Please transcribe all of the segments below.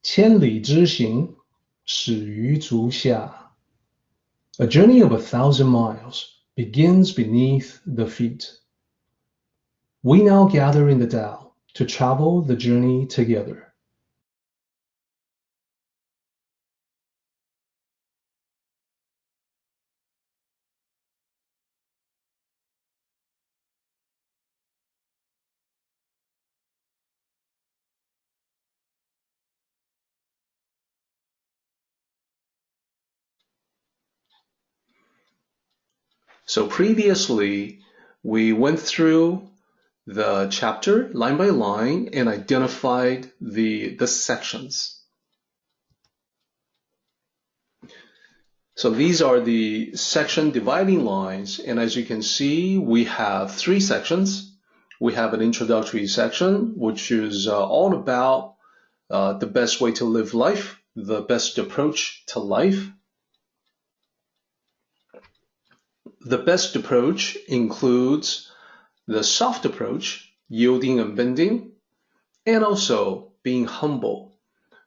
千里之行，始于足下。A journey of 1,000 miles begins beneath the feet. We now gather in the Tao to travel the journey together. So previously, we went through the chapter line by line and identified the sections. So these are the section dividing lines, and as you can see, we have 3 sections. We have an introductory section, which is all about the best way to live life, the best approach to life. The best approach includes the soft approach, yielding and bending, and also being humble,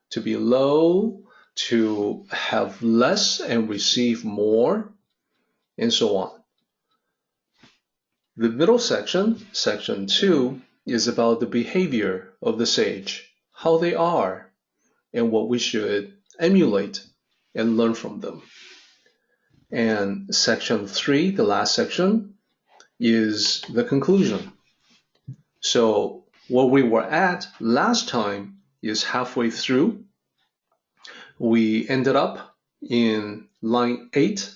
to be low, to have less and receive more, and so on. The middle section, section 2, is about the behavior of the sage, how they are, and what we should emulate and learn from them. And section 3, the last section, is the conclusion. So what we were at last time is halfway through. We ended up in line 8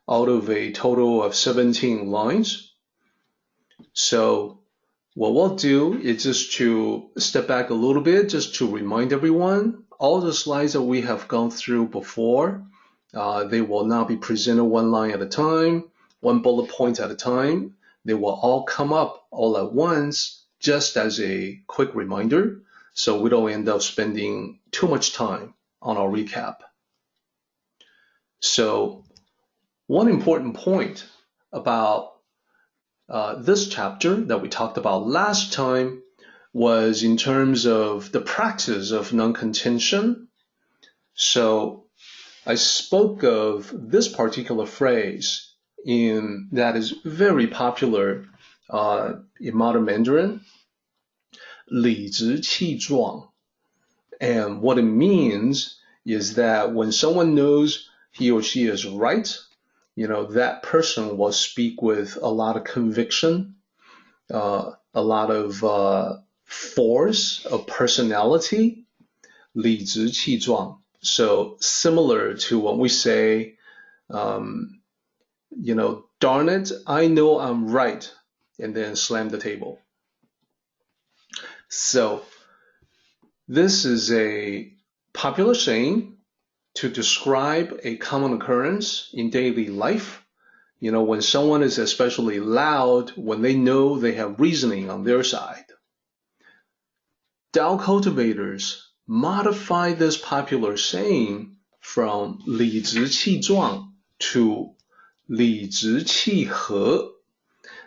out of a total of 17 lines. So what we'll do is just to step back a little bit, just to remind everyone, all the slides that we have gone through before, they will now be presented one line at a time, one bullet point at a time. They will all come up all at once, just as a quick reminder, so we don't end up spending too much time on our recap. So one important point about this chapter that we talked about last time was in terms of the practice of non-contention. So I spoke of this particular phrase that is very popular in modern Mandarin, 理直气壮. And what it means is that when someone knows he or she is right, that person will speak with a lot of conviction, a lot of force of personality, 理直气壮. So similar to when we say, darn it, I know I'm right, and then slam the table. So this is a popular saying to describe a common occurrence in daily life. When someone is especially loud, when they know they have reasoning on their side. Tao cultivators modify this popular saying from 理直气壮 to 理直气和.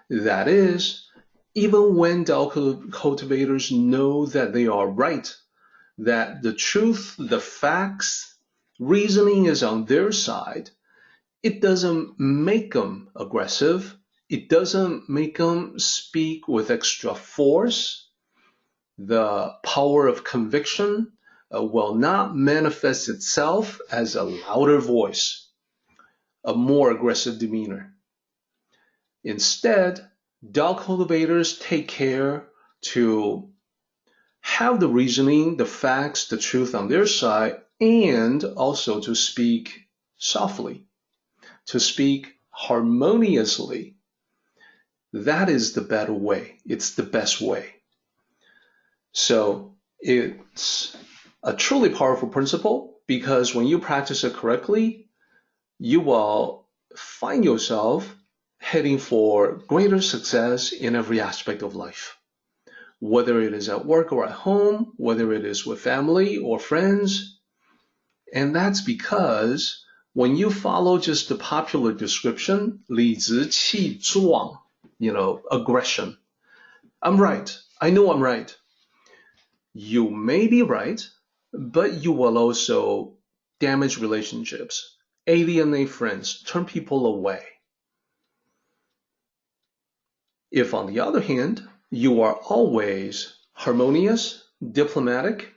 That is, even when Tao cultivators know that they are right, that the truth, the facts, reasoning is on their side, it doesn't make them aggressive. It doesn't make them speak with extra force. The power of conviction will not manifest itself as a louder voice, a more aggressive demeanor. Instead, Tao cultivators take care to have the reasoning, the facts, the truth on their side, and also to speak softly, to speak harmoniously. That is the better way. It's the best way. So it's a truly powerful principle, because when you practice it correctly, you will find yourself heading for greater success in every aspect of life. Whether it is at work or at home, whether it is with family or friends. And that's because when you follow just the popular description, 理直气壮, aggression. I'm right. I know I'm right. You may be right, but you will also damage relationships, alienate friends, turn people away. If, on the other hand, you are always harmonious, diplomatic,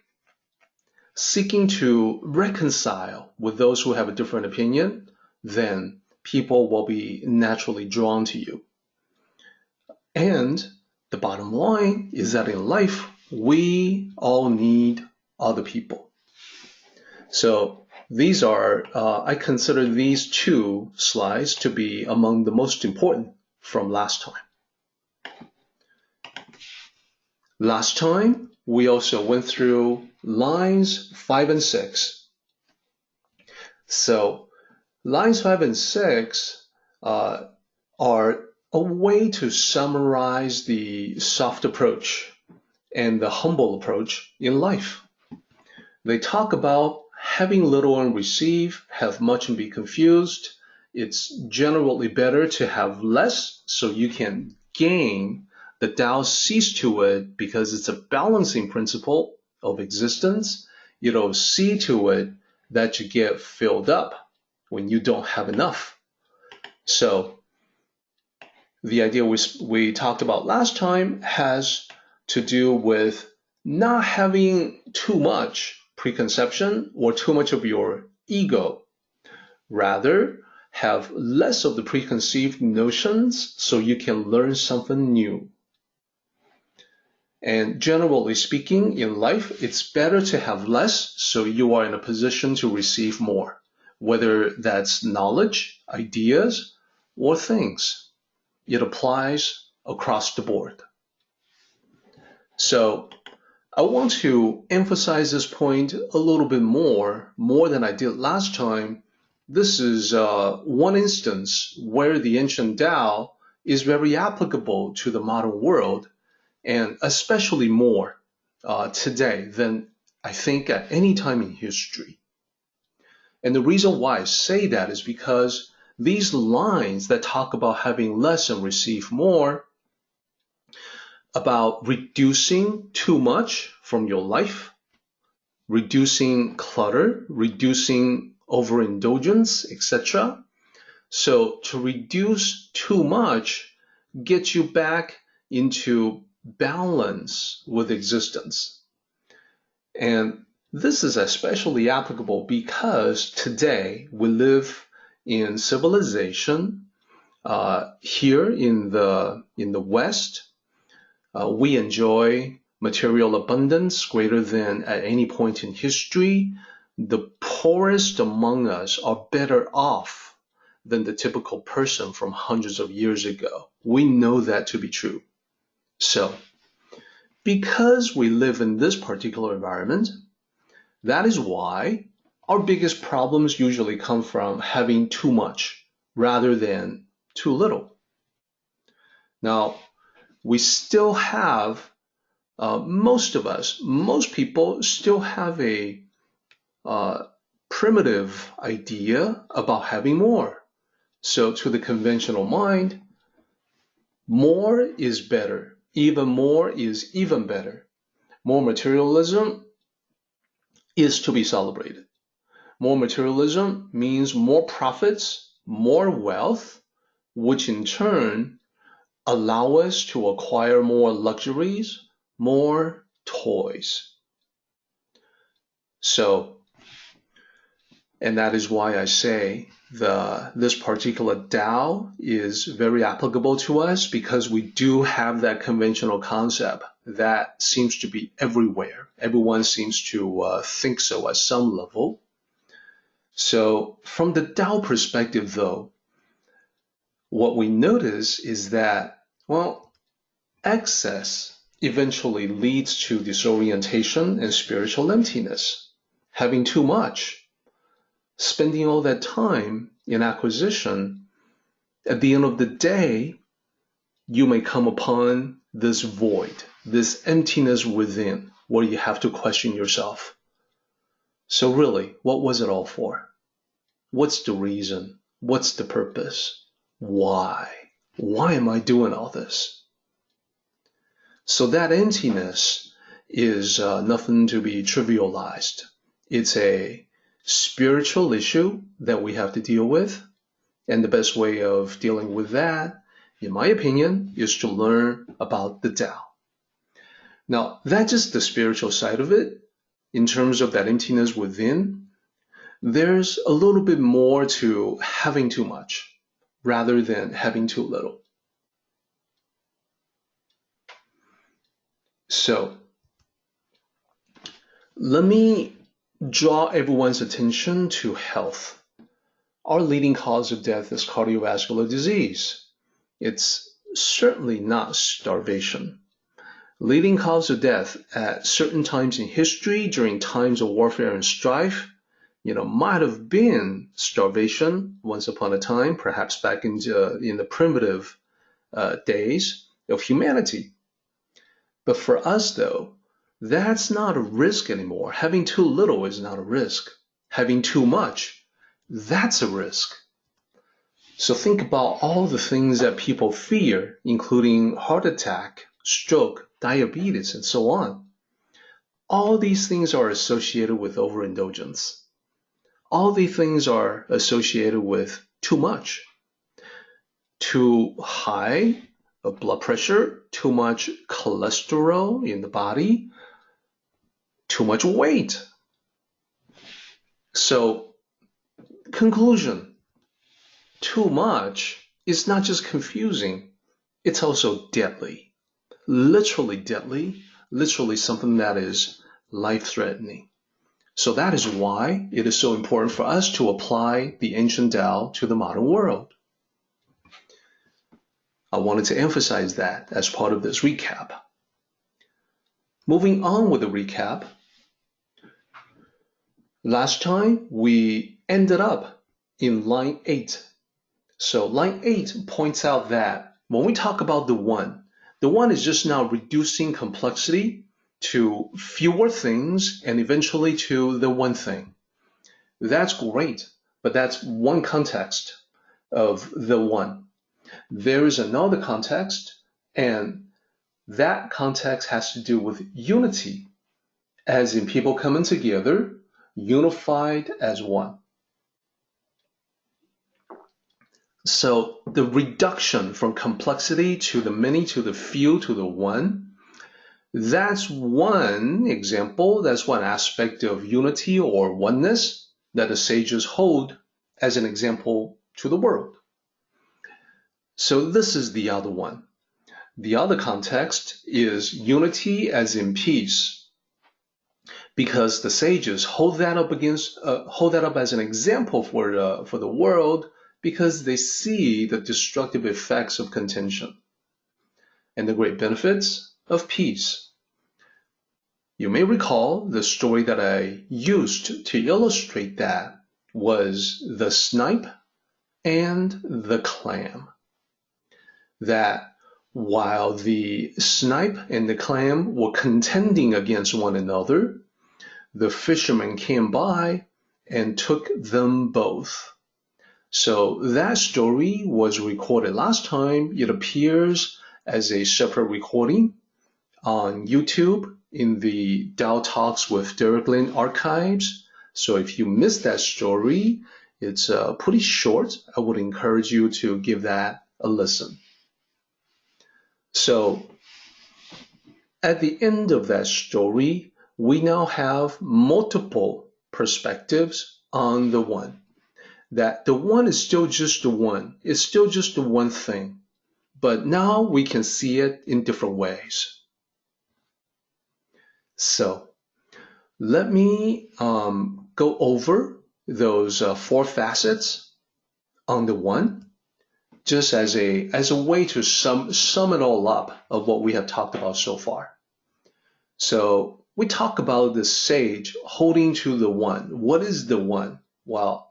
seeking to reconcile with those who have a different opinion, then people will be naturally drawn to you. And the bottom line is that in life, we all need other people. So these are, I consider these two slides to be among the most important from last time. Last time, we also went through lines 5 and 6. So lines 5 and 6 are a way to summarize the soft approach and the humble approach in life. They talk about having little and receive, have much and be confused. It's generally better to have less so you can gain. The Tao sees to it because it's a balancing principle of existence. It'll see to it that you get filled up when you don't have enough. So the idea we talked about last time has to do with not having too much preconception or too much of your ego. Rather, have less of the preconceived notions so you can learn something new. And generally speaking, in life, it's better to have less so you are in a position to receive more, whether that's knowledge, ideas, or things. It applies across the board. So I want to emphasize this point a little bit more than I did last time. This is one instance where the ancient Tao is very applicable to the modern world, and especially more today than I think at any time in history. And the reason why I say that is because these lines that talk about having less and receive more, about reducing too much from your life, reducing clutter, reducing overindulgence, etc. So to reduce too much gets you back into balance with existence. And this is especially applicable because today we live in civilization. Here in the West, we enjoy material abundance greater than at any point in history. The poorest among us are better off than the typical person from hundreds of years ago. We know that to be true. So, because we live in this particular environment, that is why our biggest problems usually come from having too much rather than too little. Now, we still have, most people still have a primitive idea about having more. So to the conventional mind, more is better. Even more is even better. More materialism is to be celebrated. More materialism means more profits, more wealth, which in turn allow us to acquire more luxuries, more toys. So, and that is why I say this particular Tao is very applicable to us, because we do have that conventional concept that seems to be everywhere. Everyone seems to think so at some level. So from the Tao perspective, though, what we notice is that, well, excess eventually leads to disorientation and spiritual emptiness. Having too much, spending all that time in acquisition, at the end of the day, you may come upon this void, this emptiness within, where you have to question yourself. So really, what was it all for? What's the reason? What's the purpose? Why? Why am I doing all this? So that emptiness is nothing to be trivialized. It's a spiritual issue that we have to deal with. And the best way of dealing with that, in my opinion, is to learn about the Tao. Now, that's just the spiritual side of it. In terms of that emptiness within, there's a little bit more to having too much rather than having too little. So, let me draw everyone's attention to health. Our leading cause of death is cardiovascular disease. It's certainly not starvation. Leading cause of death at certain times in history, during times of warfare and strife, might have been starvation once upon a time, perhaps back in the primitive days of humanity. But for us, though, that's not a risk anymore. Having too little is not a risk. Having too much, that's a risk. So think about all the things that people fear, including heart attack, stroke, diabetes, and so on. All these things are associated with overindulgence. All these things are associated with too much. Too high of blood pressure, too much cholesterol in the body, too much weight. So, conclusion, too much is not just confusing, it's also deadly. Literally something that is life-threatening. So that is why it is so important for us to apply the ancient Tao to the modern world. I wanted to emphasize that as part of this recap. Moving on with the recap, last time we ended up in line 8. So line 8 points out that when we talk about the one is just now reducing complexity to fewer things and eventually to the one thing. That's great, but that's one context of the one. There is another context, and that context has to do with unity, as in people coming together, unified as one. So the reduction from complexity to the many, to the few, to the one, that's one example, that's one aspect of unity or oneness that the sages hold as an example to the world. So this is the other one. The other context is unity as in peace, because the sages hold that up as an example for the world, because they see the destructive effects of contention and the great benefits of peace. You may recall the story that I used to illustrate that was the snipe and the clam. That while the snipe and the clam were contending against one another, the fisherman came by and took them both. So that story was recorded last time. It appears as a separate recording on YouTube in the Tao Talks with Derek Lin archives. So if you missed that story, it's pretty short. I would encourage you to give that a listen. So at the end of that story, we now have multiple perspectives on the one. That the one is still just the one. It's still just the one thing. But now we can see it in different ways. So let me go over those 4 facets on the one, just as a way to sum it all up of what we have talked about so far. So we talk about the sage holding to the one. What is the one? Well,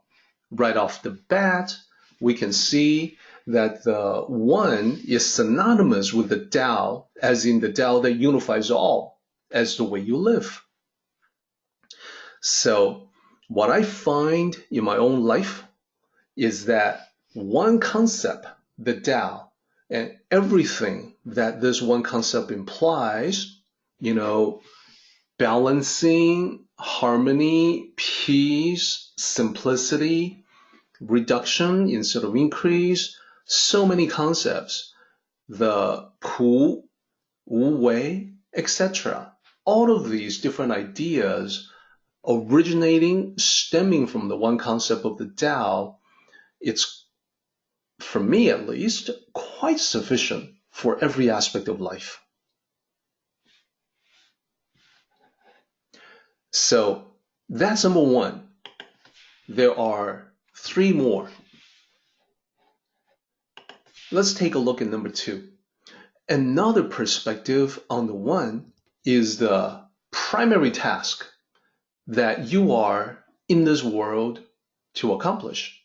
right off the bat, we can see that the one is synonymous with the Tao, as in the Tao that unifies all, as the way you live. So what I find in my own life is that one concept, the Tao, and everything that this one concept implies, balancing, harmony, peace, simplicity, reduction instead of increase, so many concepts. The 朴, 无为, etc. All of these different ideas stemming from the one concept of the Tao, it's, for me at least, quite sufficient for every aspect of life. So that's number one. There are three more. Let's take a look at number two. Another perspective on the one is the primary task that you are in this world to accomplish.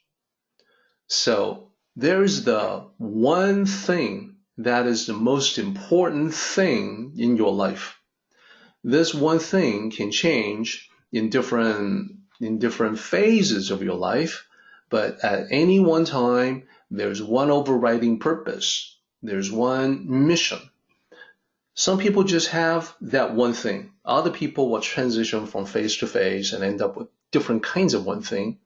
So there's the one thing that is the most important thing in your life. This one thing can change in different phases of your life, but at any one time, there's one overriding purpose. There's one mission. Some people just have that one thing. Other people will transition from phase to phase and end up with different kinds of one thing.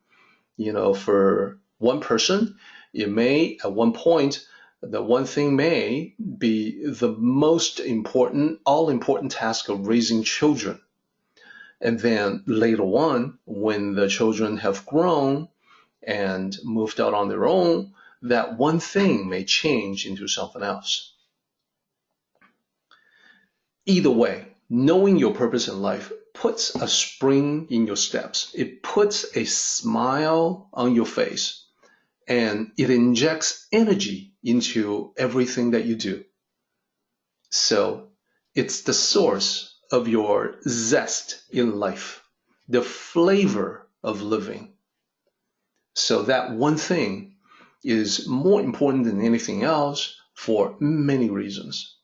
You know, for one person, it may, at one point, the one thing may be the most important, all-important task of raising children. And then later on, when the children have grown and moved out on their own, that one thing may change into something else. Either way, knowing your purpose in life puts a spring in your steps. It puts a smile on your face, and it injects energy into everything that you do. So it's the source of your zest in life, the flavor of living. So that one thing is more important than anything else for many reasons.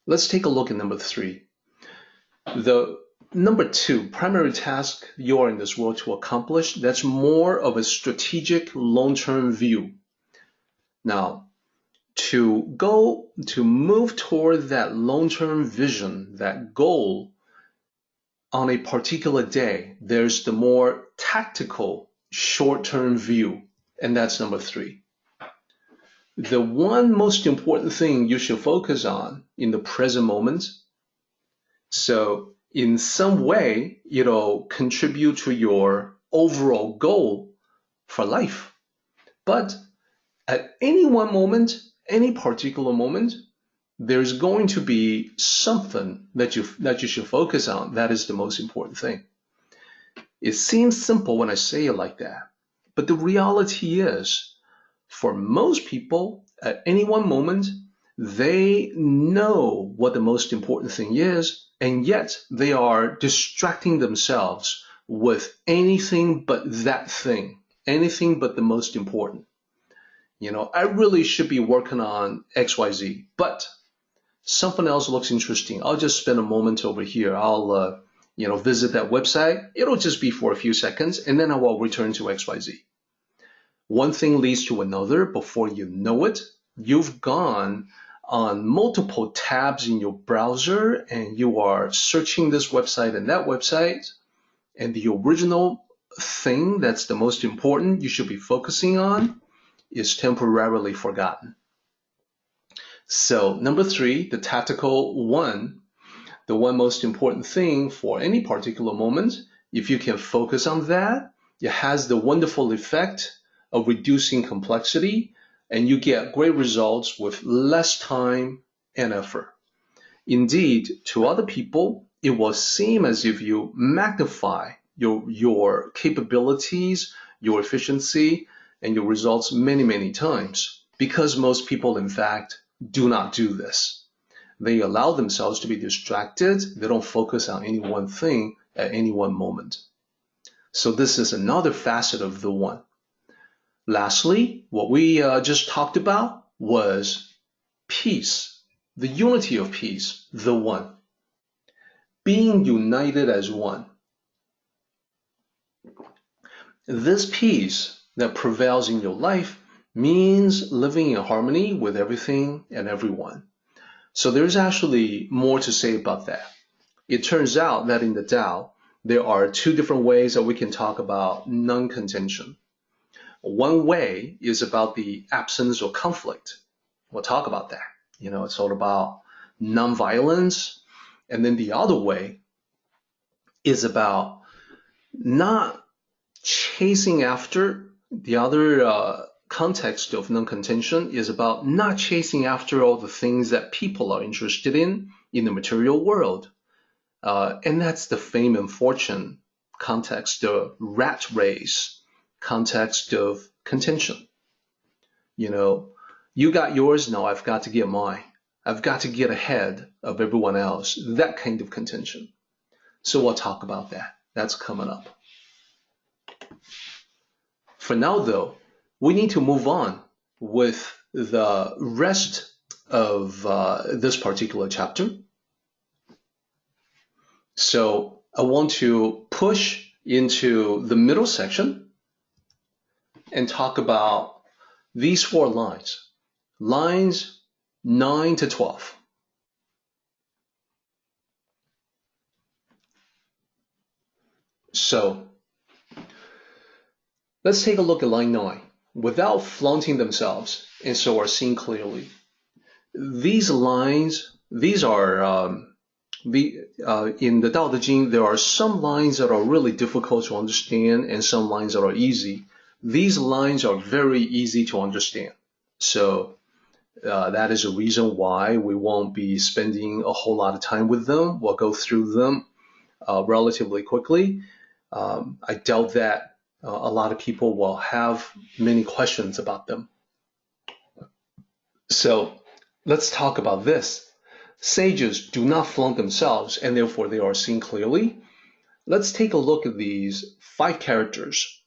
Let's take a look at number three. The number two, primary task you are in this world to accomplish, that's more of a strategic long-term view. Now, to move toward that long-term vision, that goal, on a particular day, there's the more tactical short-term view, and that's number three. The one most important thing you should focus on in the present moment, so in some way, it'll contribute to your overall goal for life. But at any one moment, any particular moment, there's going to be something that you should focus on. That is the most important thing. It seems simple when I say it like that, but the reality is, for most people, at any one moment, they know what the most important thing is, and yet they are distracting themselves with anything but that thing, anything but the most important. You know, I really should be working on XYZ, but something else looks interesting. I'll just spend a moment over here. I'll, visit that website. It'll just be for a few seconds, and then I will return to XYZ. One thing leads to another. Before you know it, you've gone on multiple tabs in your browser, and you are searching this website and that website, and the original thing that's the most important you should be focusing on is temporarily forgotten. So number three, the tactical one, the one most important thing for any particular moment, if you can focus on that, it has the wonderful effect of reducing complexity, and you get great results with less time and effort. Indeed, to other people, it will seem as if you magnify your capabilities, your efficiency, and your results many, many times, because most people, in fact, do not do this. They allow themselves to be distracted. They don't focus on any one thing at any one moment. So this is another facet of the one. Lastly, what we just talked about was peace, the unity of peace, the one. Being united as one. This peace that prevails in your life means living in harmony with everything and everyone. So there's actually more to say about that. it turns out that in the Tao, there are two different ways that we can talk about non-contention. One way is about the absence of conflict. We'll talk about that. It's all about non-violence. And then the other way is about not chasing after. The other context of non-contention is about not chasing after all the things that people are interested in the material world. And that's the fame and fortune context, the rat race context of contention. You got yours, now I've got to get mine. I've got to get ahead of everyone else. That kind of contention. So we'll talk about that. That's coming up. For now, though, we need to move on with the rest of this particular chapter. So I want to push into the middle section and talk about these 4 lines. Lines 9 to 12. So let's take a look at line 9. Without flaunting themselves, and so are seen clearly. These lines, these are in the Tao Te Ching, there are some lines that are really difficult to understand and some lines that are easy. These lines are very easy to understand. So that is a reason why we won't be spending a whole lot of time with them. We'll go through them relatively quickly. I doubt that a lot of people will have many questions about them. So let's talk about this. Sages do not flaunt themselves, and therefore they are seen clearly. Let's take a look at these 5 characters.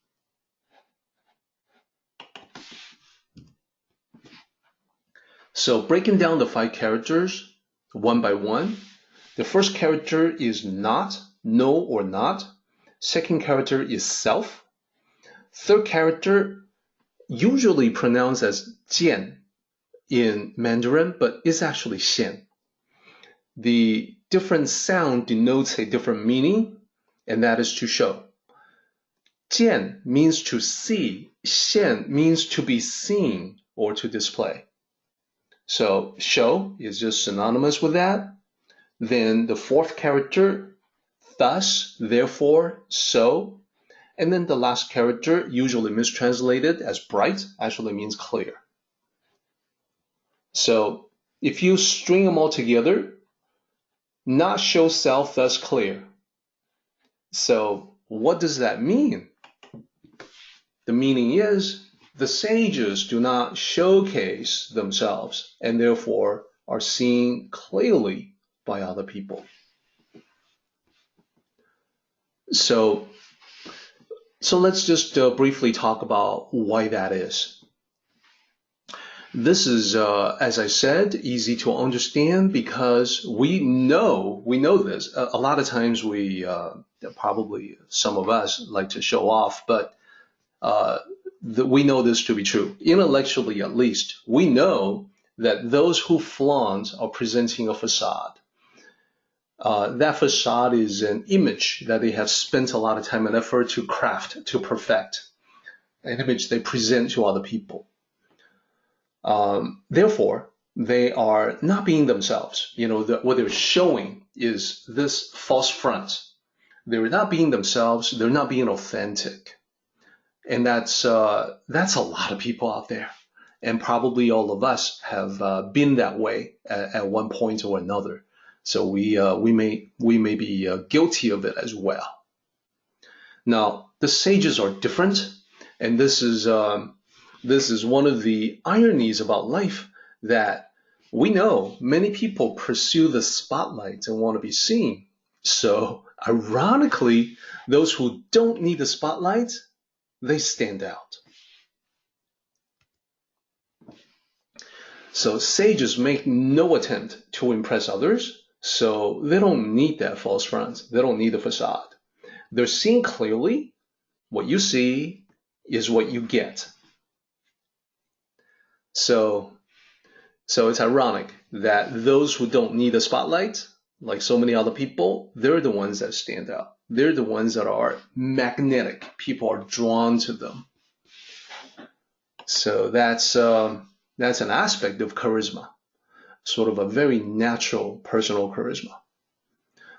So breaking down the 5 characters one by one, the first character is not, no or not. Second character is self. Third character, usually pronounced as jian in Mandarin, but is actually xian. The different sound denotes a different meaning, and that is to show. Jian means to see, xian means to be seen or to display. So show is just synonymous with that. Then the fourth character, thus, therefore, so. And then the last character, usually mistranslated as bright, actually means clear. So if you string them all together, not show self, thus clear. So what does that mean? The meaning is the sages do not showcase themselves and therefore are seen clearly by other people. So let's just briefly talk about why that is. This is, as I said, easy to understand because we know this. A lot of times we, probably some of us like to show off, but we know this to be true. Intellectually, at least, we know that those who flaunt are presenting a facade. That facade is an image that they have spent a lot of time and effort to craft, to perfect, an image they present to other people. Therefore, they are not being themselves. What they're showing is this false front. They're not being themselves. They're not being authentic. And that's a lot of people out there. And probably all of us have been that way at one point or another. So we may be guilty of it as well. Now, the sages are different, and this is one of the ironies about life, that we know many people pursue the spotlight and want to be seen. So ironically, those who don't need the spotlight, they stand out. So sages make no attempt to impress others, so they don't need that false front. They don't need the facade. They're seen clearly. What you see is what you get. So it's ironic that those who don't need the spotlight, like so many other people, they're the ones that stand out. They're the ones that are magnetic. People are drawn to them. So that's an aspect of charisma, sort of a very natural personal charisma.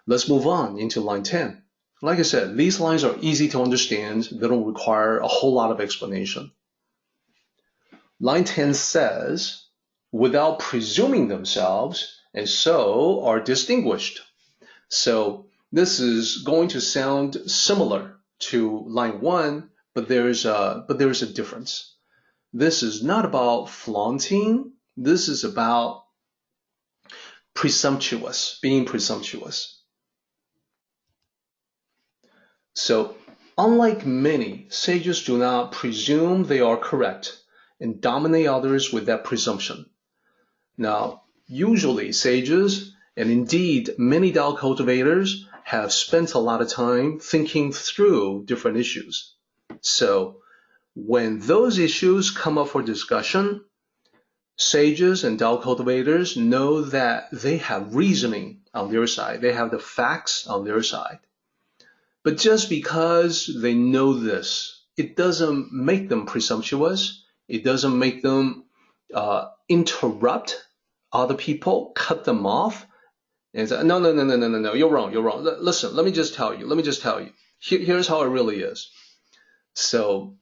Let's move on into line 10. Like I said, these lines are easy to understand. They don't require a whole lot of explanation. Line 10 says, without presuming themselves, and so are distinguished. So this is going to sound similar to line 1, but there's a difference. This is not about flaunting. This is about presumptuous, being presumptuous. So, unlike many, sages do not presume they are correct and dominate others with that presumption. Now, usually sages, and indeed many Tao cultivators, have spent a lot of time thinking through different issues. So, when those issues come up for discussion, sages and Tao cultivators know that they have reasoning on their side. They have the facts on their side. But just because they know this, it doesn't make them presumptuous. It doesn't make them interrupt other people, cut them off, and say, no, you're wrong. Listen, let me just tell you. Here's how it really is. So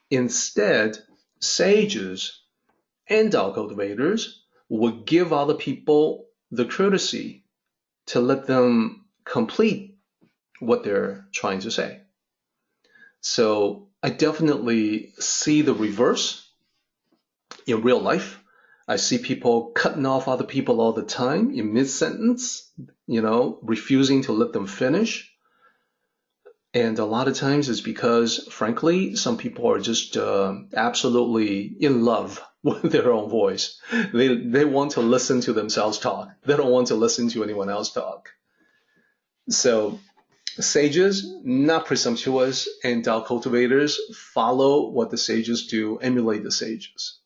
instead, sages and Tao cultivators would give other people the courtesy to let them complete what they're trying to say. So I definitely see the reverse in real life. I see people cutting off other people all the time in mid-sentence, refusing to let them finish. And a lot of times it's because, frankly, some people are just absolutely in love with their own voice. They want to listen to themselves talk. They don't want to listen to anyone else talk. So sages, not presumptuous, and Tao cultivators follow what the sages do, emulate the sages.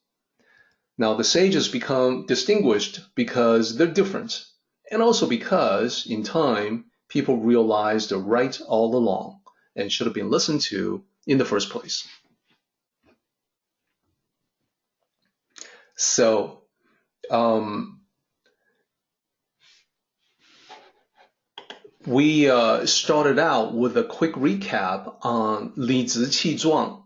Now, the sages become distinguished because they're different, and also because, in time, people realize they're right all along and should have been listened to in the first place. So, we started out with a quick recap on 理直气壮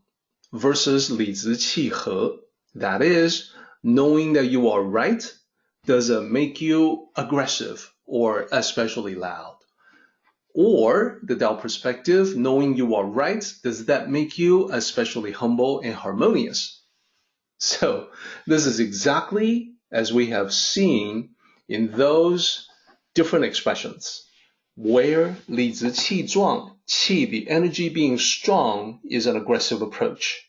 versus 理直气和. That is, knowing that you are right doesn't make you aggressive or especially loud. Or, the Tao perspective, knowing you are right, does that make you especially humble and harmonious? So, this is exactly as we have seen in those different expressions, where 理直气壮, qi, the energy being strong, is an aggressive approach.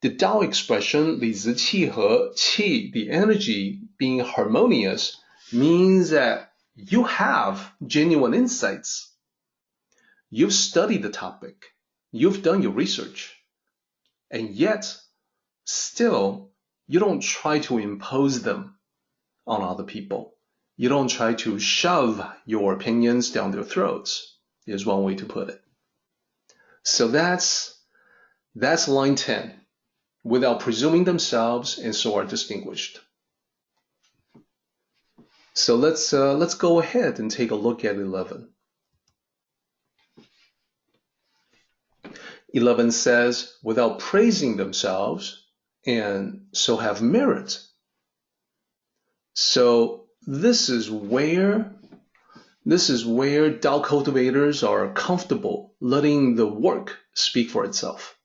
The Tao expression 理直气和, qi, the energy being harmonious, means that you have genuine insights. You've studied the topic. You've done your research. And yet, still, you don't try to impose them on other people. You don't try to shove your opinions down their throats, is one way to put it. So that's line 10, without presuming themselves and so are distinguished. So let's go ahead and take a look at 11. 11 says, without praising themselves and so have merit. So this is where Tao cultivators are comfortable letting the work speak for itself.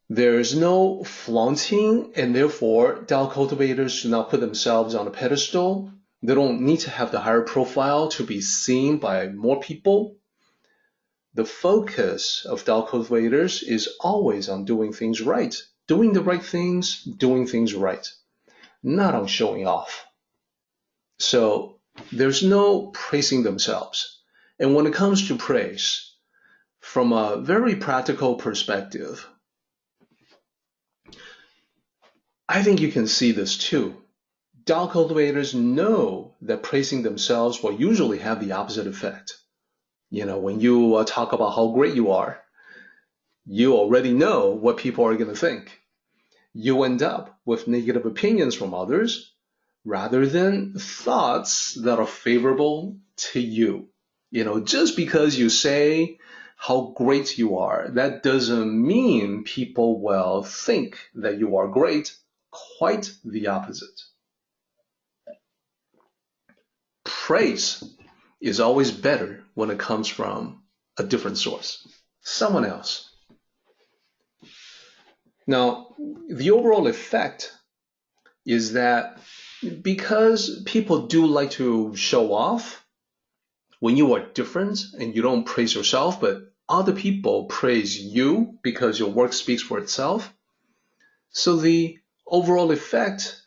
There is no flaunting, and therefore Tao cultivators do not put themselves on a pedestal. They don't need to have the higher profile to be seen by more people. The focus of Tao cultivators is always on doing things right, doing the right things, doing things right, not on showing off. So there's no praising themselves. And when it comes to praise, from a very practical perspective, I think you can see this too. Tao cultivators know that praising themselves will usually have the opposite effect. When you talk about how great you are, you already know what people are going to think. You end up with negative opinions from others rather than thoughts that are favorable to you. Just because you say how great you are, that doesn't mean people will think that you are great. Quite the opposite. Praise is always better when it comes from a different source, someone else. Now, the overall effect is that because people do like to show off, when you are different and you don't praise yourself, but other people praise you because your work speaks for itself, so the overall effect,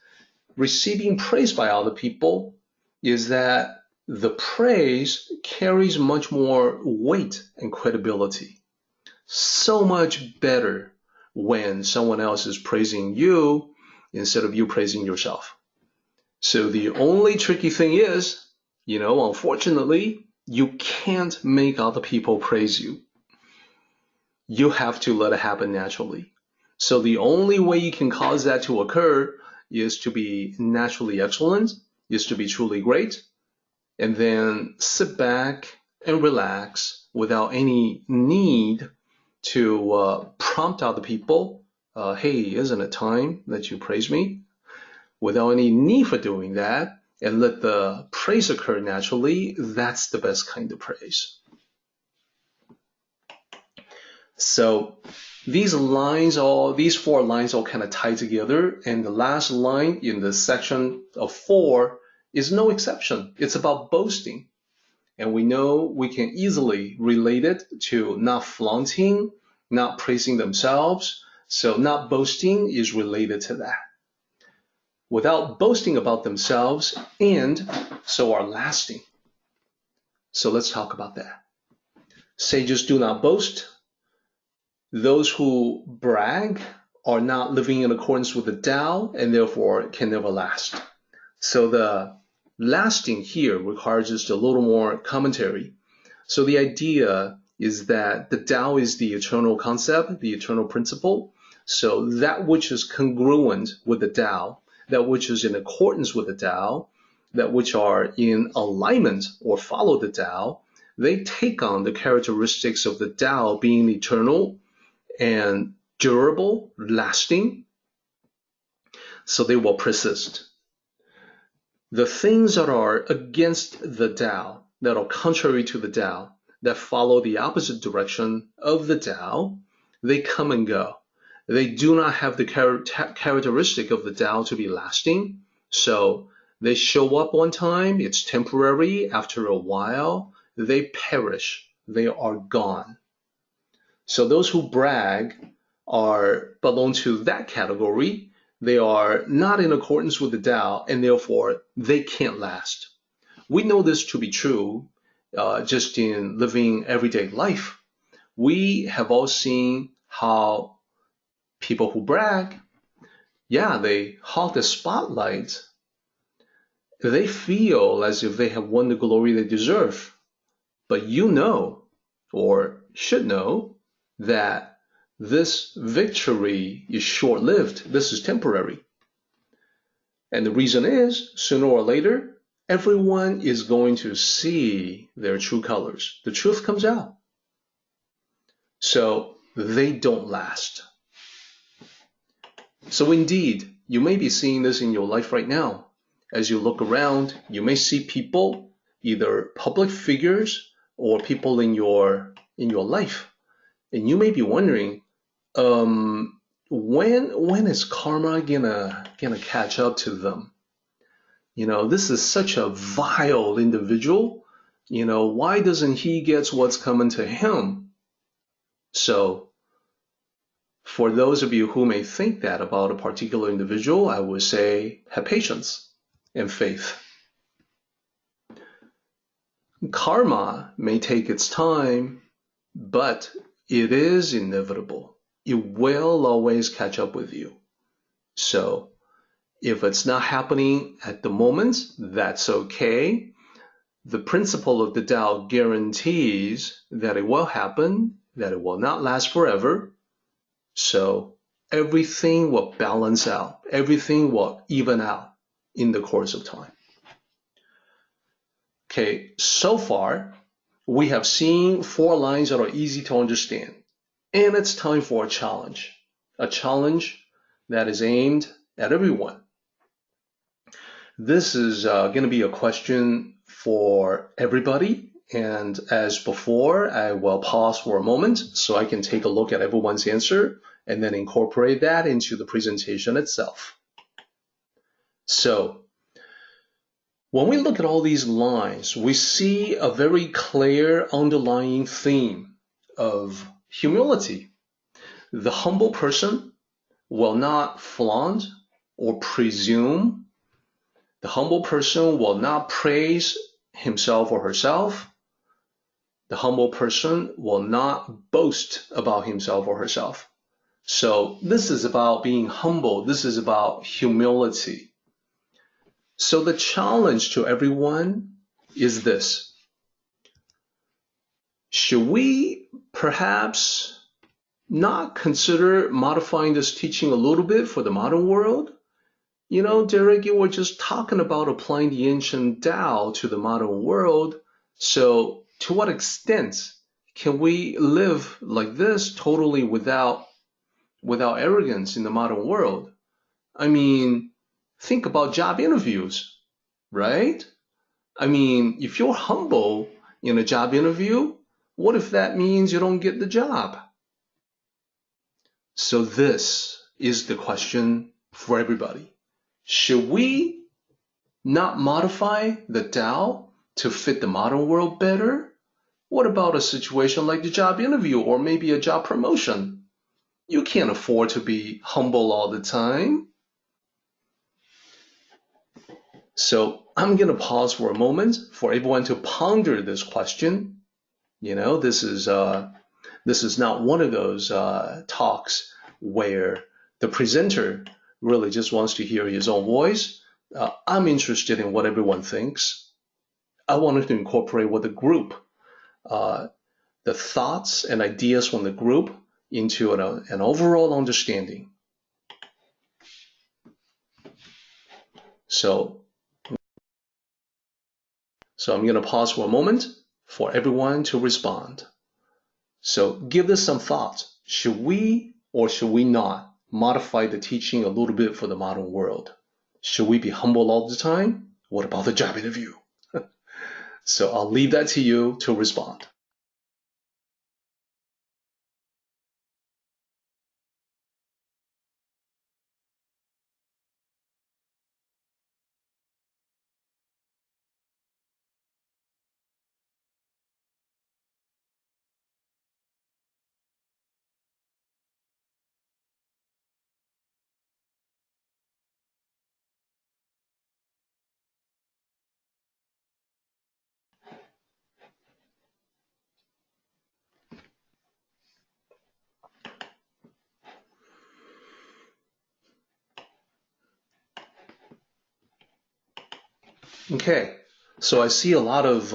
receiving praise by other people, is that the praise carries much more weight and credibility. So much better when someone else is praising you instead of you praising yourself. So the only tricky thing is, unfortunately, you can't make other people praise you. You have to let it happen naturally. So the only way you can cause that to occur is to be naturally excellent, is to be truly great, and then sit back and relax without any need to prompt other people, hey, isn't it time that you praise me? Without any need for doing that, and let the praise occur naturally, that's the best kind of praise. So these four lines all kind of tie together, and the last line in the section of 4 is no exception. It's about boasting. And we know we can easily relate it to not flaunting, not praising themselves. So not boasting is related to that. Without boasting about themselves, and so are lasting. So let's talk about that. Sages do not boast. Those who brag are not living in accordance with the Tao and therefore can never last. So the lasting here requires just a little more commentary. So the idea is that the Tao is the eternal concept, the eternal principle. So that which is congruent with the Tao, that which is in accordance with the Tao, that which are in alignment or follow the Tao, they take on the characteristics of the Tao being eternal and durable, lasting, so they will persist. The things that are against the Tao, that are contrary to the Tao, that follow the opposite direction of the Tao, they come and go. They do not have the characteristic of the Tao to be lasting, so they show up one time, it's temporary, after a while, they perish, they are gone. So those who brag belong to that category. They are not in accordance with the Tao, and therefore they can't last. We know this to be true just in living everyday life. We have all seen how people who brag, they hog the spotlight. They feel as if they have won the glory they deserve. But you know, or should know, that this victory is short-lived. This is temporary. And the reason is, sooner or later, everyone is going to see their true colors. The truth comes out. So they don't last. So indeed, you may be seeing this in your life right now. As you look around, you may see people, either public figures or people in your life. And you may be wondering, when is karma gonna catch up to them? This is such a vile individual. Why doesn't he get what's coming to him? So, for those of you who may think that about a particular individual, I would say have patience and faith. Karma may take its time, but it is inevitable. It will always catch up with you. So if it's not happening at the moment, that's okay. The principle of the Tao guarantees that it will happen, that it will not last forever. So everything will balance out. Everything will even out in the course of time. Okay, so far, we have seen 4 lines that are easy to understand. And it's time for a challenge that is aimed at everyone. This is going to be a question for everybody. And as before, I will pause for a moment so I can take a look at everyone's answer and then incorporate that into the presentation itself. So, when we look at all these lines, we see a very clear underlying theme of humility. The humble person will not flaunt or presume. The humble person will not praise himself or herself. The humble person will not boast about himself or herself. So this is about being humble. This is about humility. So the challenge to everyone is this. Should we perhaps not consider modifying this teaching a little bit for the modern world? You know, Derek, you were just talking about applying the ancient Tao to the modern world. So to what extent can we live like this totally without arrogance in the modern world? I mean, think about job interviews, right? I mean, if you're humble in a job interview, what if that means you don't get the job? So this is the question for everybody. Should we not modify the Tao to fit the modern world better? What about a situation like the job interview or maybe a job promotion? You can't afford to be humble all the time. So I'm going to pause for a moment for everyone to ponder this question. You know, this is not one of those talks where the presenter really just wants to hear his own voice. I'm interested in what everyone thinks. I wanted to incorporate what the group, the thoughts and ideas from the group into an overall understanding. So I'm going to pause for a moment for everyone to respond. So give this some thought. Should we or should we not modify the teaching a little bit for the modern world? Should we be humble all the time? What about the job interview? So I'll leave that to you to respond. Okay, so I see a lot of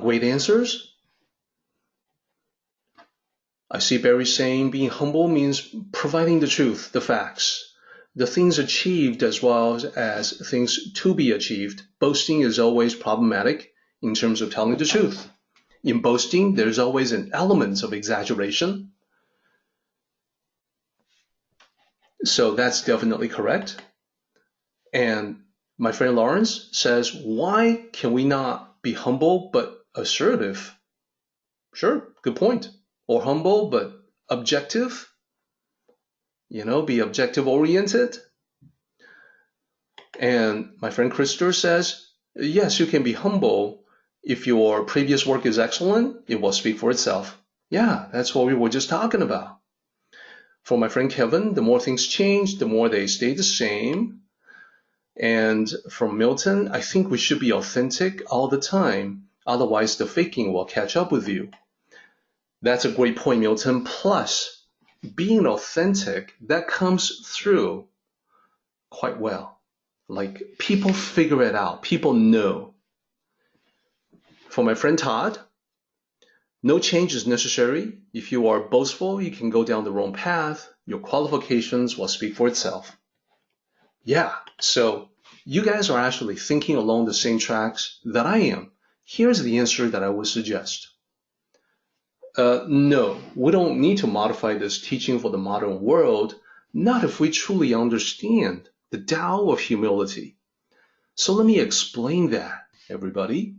great answers. I see Barry saying being humble means providing the truth, the facts, the things achieved as well as things to be achieved. Boasting is always problematic in terms of telling the truth. In boasting, there's always an element of exaggeration. So that's definitely correct. And my friend Lawrence says, why can we not be humble but assertive? Sure, good point. Or humble but objective. You know, be objective oriented. And my friend Christopher says, yes, you can be humble. If your previous work is excellent, it will speak for itself. Yeah, that's what we were just talking about. For my friend Kevin, the more things change, the more they stay the same. And from Milton, I think we should be authentic all the time. Otherwise, the faking will catch up with you. That's a great point, Milton. Plus, being authentic, that comes through quite well. Like people figure it out, people know. For my friend Todd, no change is necessary. If you are boastful, you can go down the wrong path. Your qualifications will speak for itself. Yeah, so you guys are actually thinking along the same tracks that I am. Here's the answer that I would suggest. No, we don't need to modify this teaching for the modern world, not if we truly understand the Tao of humility. So let me explain that, everybody.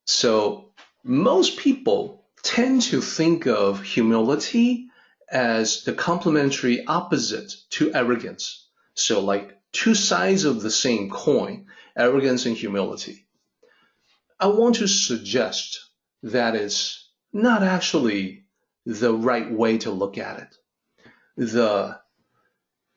So most people tend to think of humility as the complementary opposite to arrogance. So like two sides of the same coin, arrogance and humility. I want to suggest that it's not actually the right way to look at it.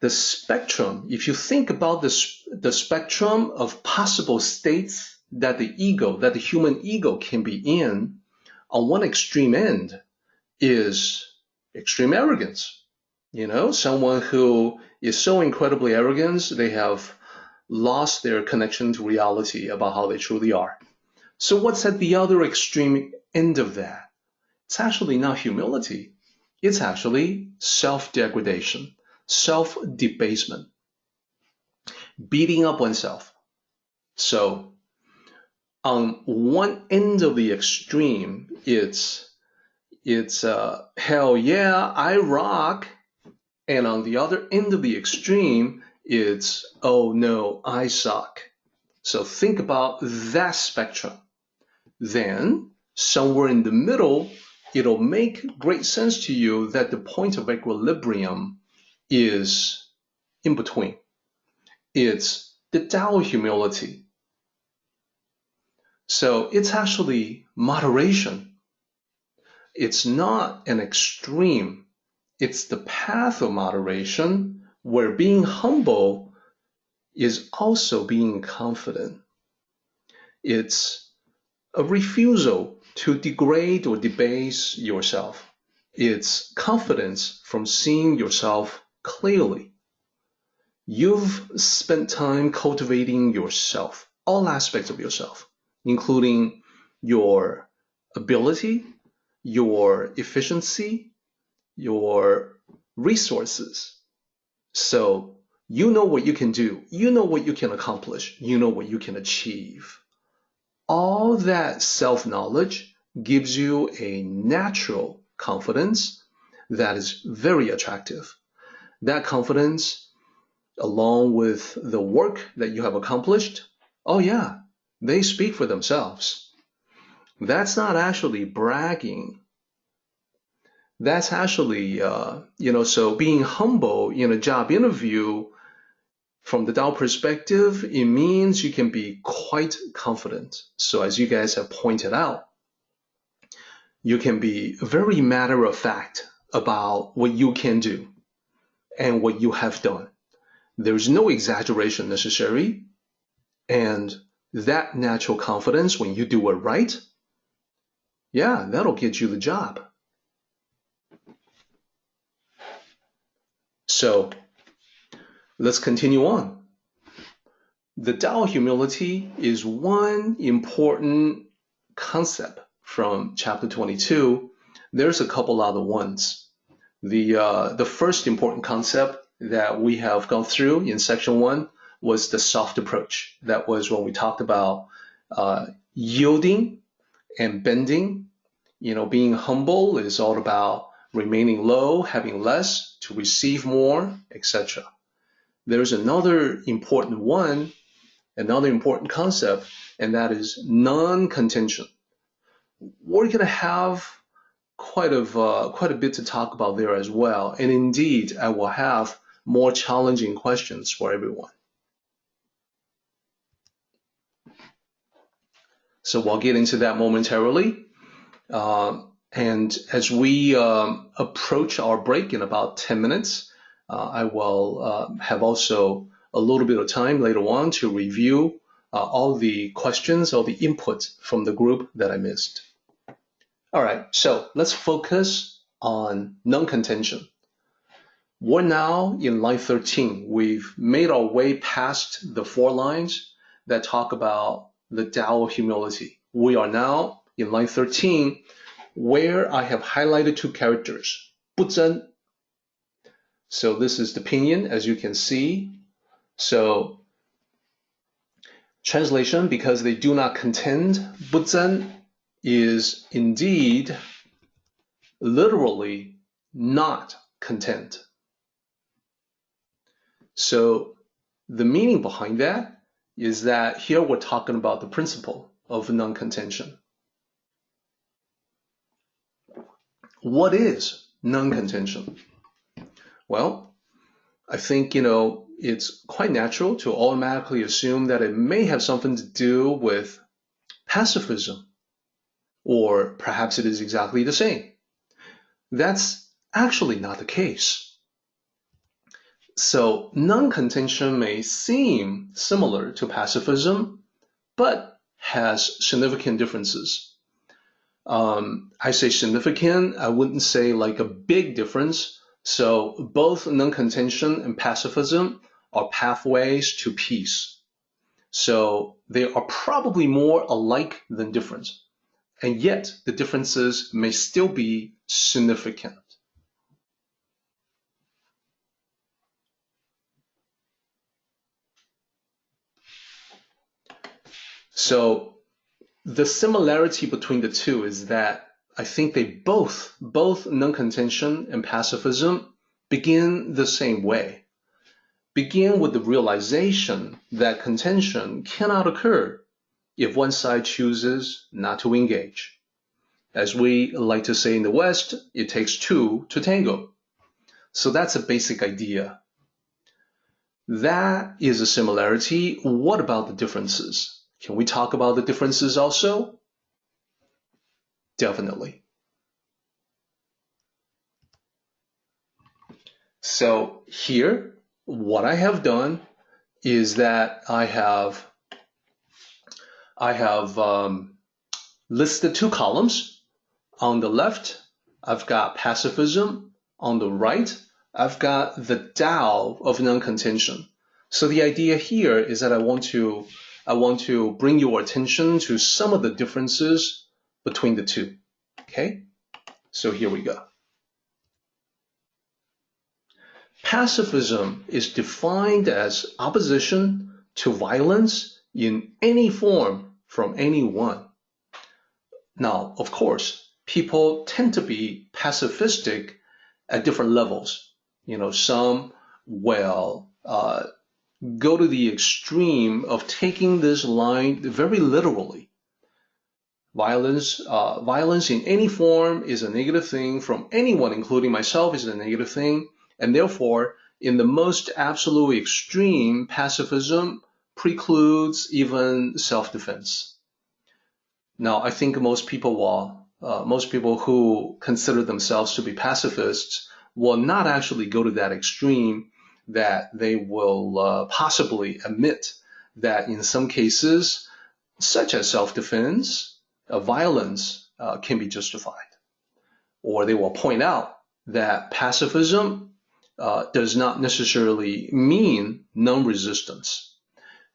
The spectrum, if you think about the spectrum of possible states that the human ego can be in, on one extreme end is extreme arrogance. You know, someone who is so incredibly arrogant, they have lost their connection to reality about how they truly are. So what's at the other extreme end of that? It's actually not humility. It's actually self-degradation, self-debasement, beating up oneself. So on one end of the extreme, it's hell yeah, I rock. And on the other end of the extreme, it's oh no, I suck. So think about that spectrum. Then somewhere in the middle, it'll make great sense to you that the point of equilibrium is in between. It's the Tao of humility. So it's actually moderation. It's not an extreme. It's the path of moderation where being humble is also being confident. It's a refusal to degrade or debase yourself. It's confidence from seeing yourself clearly. You've spent time cultivating yourself, all aspects of yourself, including your ability, your efficiency, your resources. So you know what you can do, you know what you can accomplish, you know what you can achieve. All that self-knowledge gives you a natural confidence that is very attractive. That confidence, along with the work that you have accomplished, oh yeah, they speak for themselves. That's not actually bragging. That's actually, so being humble in a job interview, from the Tao perspective, it means you can be quite confident. So as you guys have pointed out, you can be very matter of fact about what you can do and what you have done. There's no exaggeration necessary. And that natural confidence, when you do it right, yeah, that'll get you the job. So let's continue on. The Tao of humility is one important concept from chapter 22. There's a couple other ones. The first important concept that we have gone through in section 1 was the soft approach. That was when we talked about yielding and bending. Being humble is all about remaining low, having less, to receive more, etc. There's another important one, another important concept, and that is non-contention. We're going to have quite a bit to talk about there as well, and indeed, I will have more challenging questions for everyone. So we'll get into that momentarily. And as we approach our break in about 10 minutes, I will have also a little bit of time later on to review all the questions, all the input from the group that I missed. All right, so let's focus on non-contention. We're now in line 13. We've made our way past the 4 lines that talk about the Tao of humility. We are now in line 13, where I have highlighted 2 characters, 不争. So this is the pinyin, as you can see. So translation, because they do not contend, 不争 is indeed literally not contend. So the meaning behind that is that here we're talking about the principle of non-contention. What is non-contention? Well, I think, it's quite natural to automatically assume that it may have something to do with pacifism, or perhaps it is exactly the same. That's actually not the case. So non-contention may seem similar to pacifism, but has significant differences. I say significant, I wouldn't say like a big difference. So both non-contention and pacifism are pathways to peace. So they are probably more alike than different. And yet the differences may still be significant. So the similarity between the two is that I think they both non-contention and pacifism, begin the same way. Begin with the realization that contention cannot occur if one side chooses not to engage. As we like to say in the West, it takes 2 to tango. So that's a basic idea. That is a similarity. What about the differences? Can we talk about the differences also? Definitely. So here, what I have done is that I have listed 2 columns. On the left, I've got pacifism. On the right, I've got the Tao of non-contention. So the idea here is that I want to bring your attention to some of the differences between the 2. Okay? So here we go. Pacifism is defined as opposition to violence in any form from anyone. Now, of course, people tend to be pacifistic at different levels. Some will go to the extreme of taking this line very literally. Violence in any form is a negative thing from anyone, including myself, is a negative thing. And therefore, in the most absolute extreme, pacifism precludes even self-defense. Now, I think most people who consider themselves to be pacifists will not actually go to that extreme, that they will possibly admit that in some cases, such as self-defense, violence can be justified. Or they will point out that pacifism does not necessarily mean non-resistance,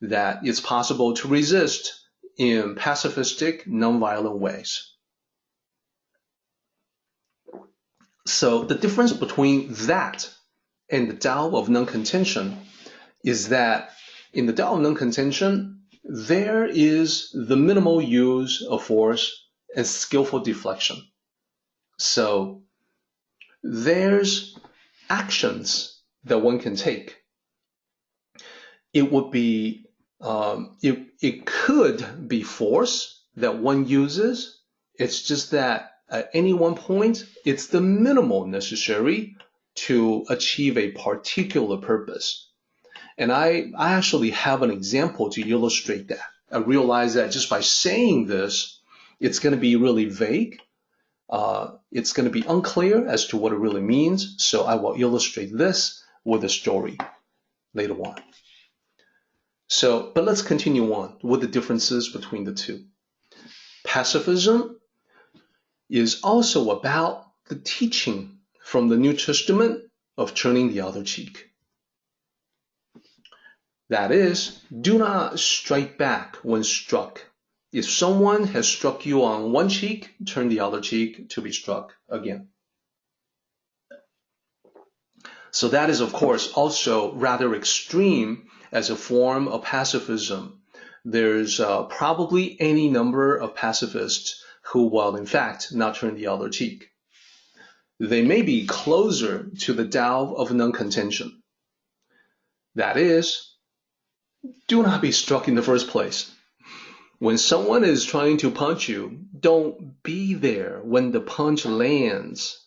that it's possible to resist in pacifistic, non-violent ways. So the difference between that and the Tao of non-contention is that in the Tao of non-contention, there is the minimal use of force and skillful deflection. So there's actions that one can take. It would be, it could be force that one uses. It's just that at any one point, it's the minimal necessary to achieve a particular purpose. And I actually have an example to illustrate that. I realize that just by saying this, it's going to be really vague. It's going to be unclear as to what it really means. So I will illustrate this with a story later on. So, but let's continue on with the differences between the 2. Pacifism is also about the teaching from the New Testament of turning the other cheek. That is, do not strike back when struck. If someone has struck you on one cheek, turn the other cheek to be struck again. So that is, of course, also rather extreme as a form of pacifism. There's probably any number of pacifists who will, in fact, not turn the other cheek. They may be closer to the Tao of non-contention. That is, do not be struck in the first place. When someone is trying to punch you, don't be there when the punch lands.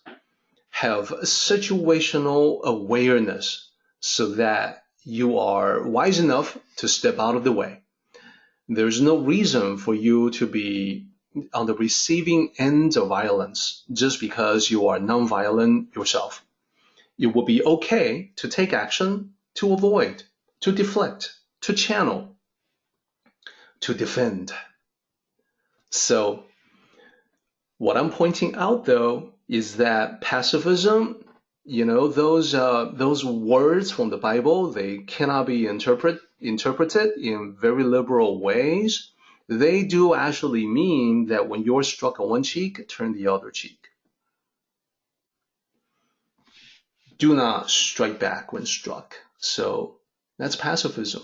Have situational awareness so that you are wise enough to step out of the way. There's no reason for you to be on the receiving end of violence just because you are nonviolent yourself. It will be okay to take action, to avoid, to deflect, to channel, to defend. So what I'm pointing out, though, is that pacifism, those words from the Bible, they cannot be interpreted in very liberal ways. They do actually mean that when you're struck on one cheek, turn the other cheek. Do not strike back when struck. So that's pacifism.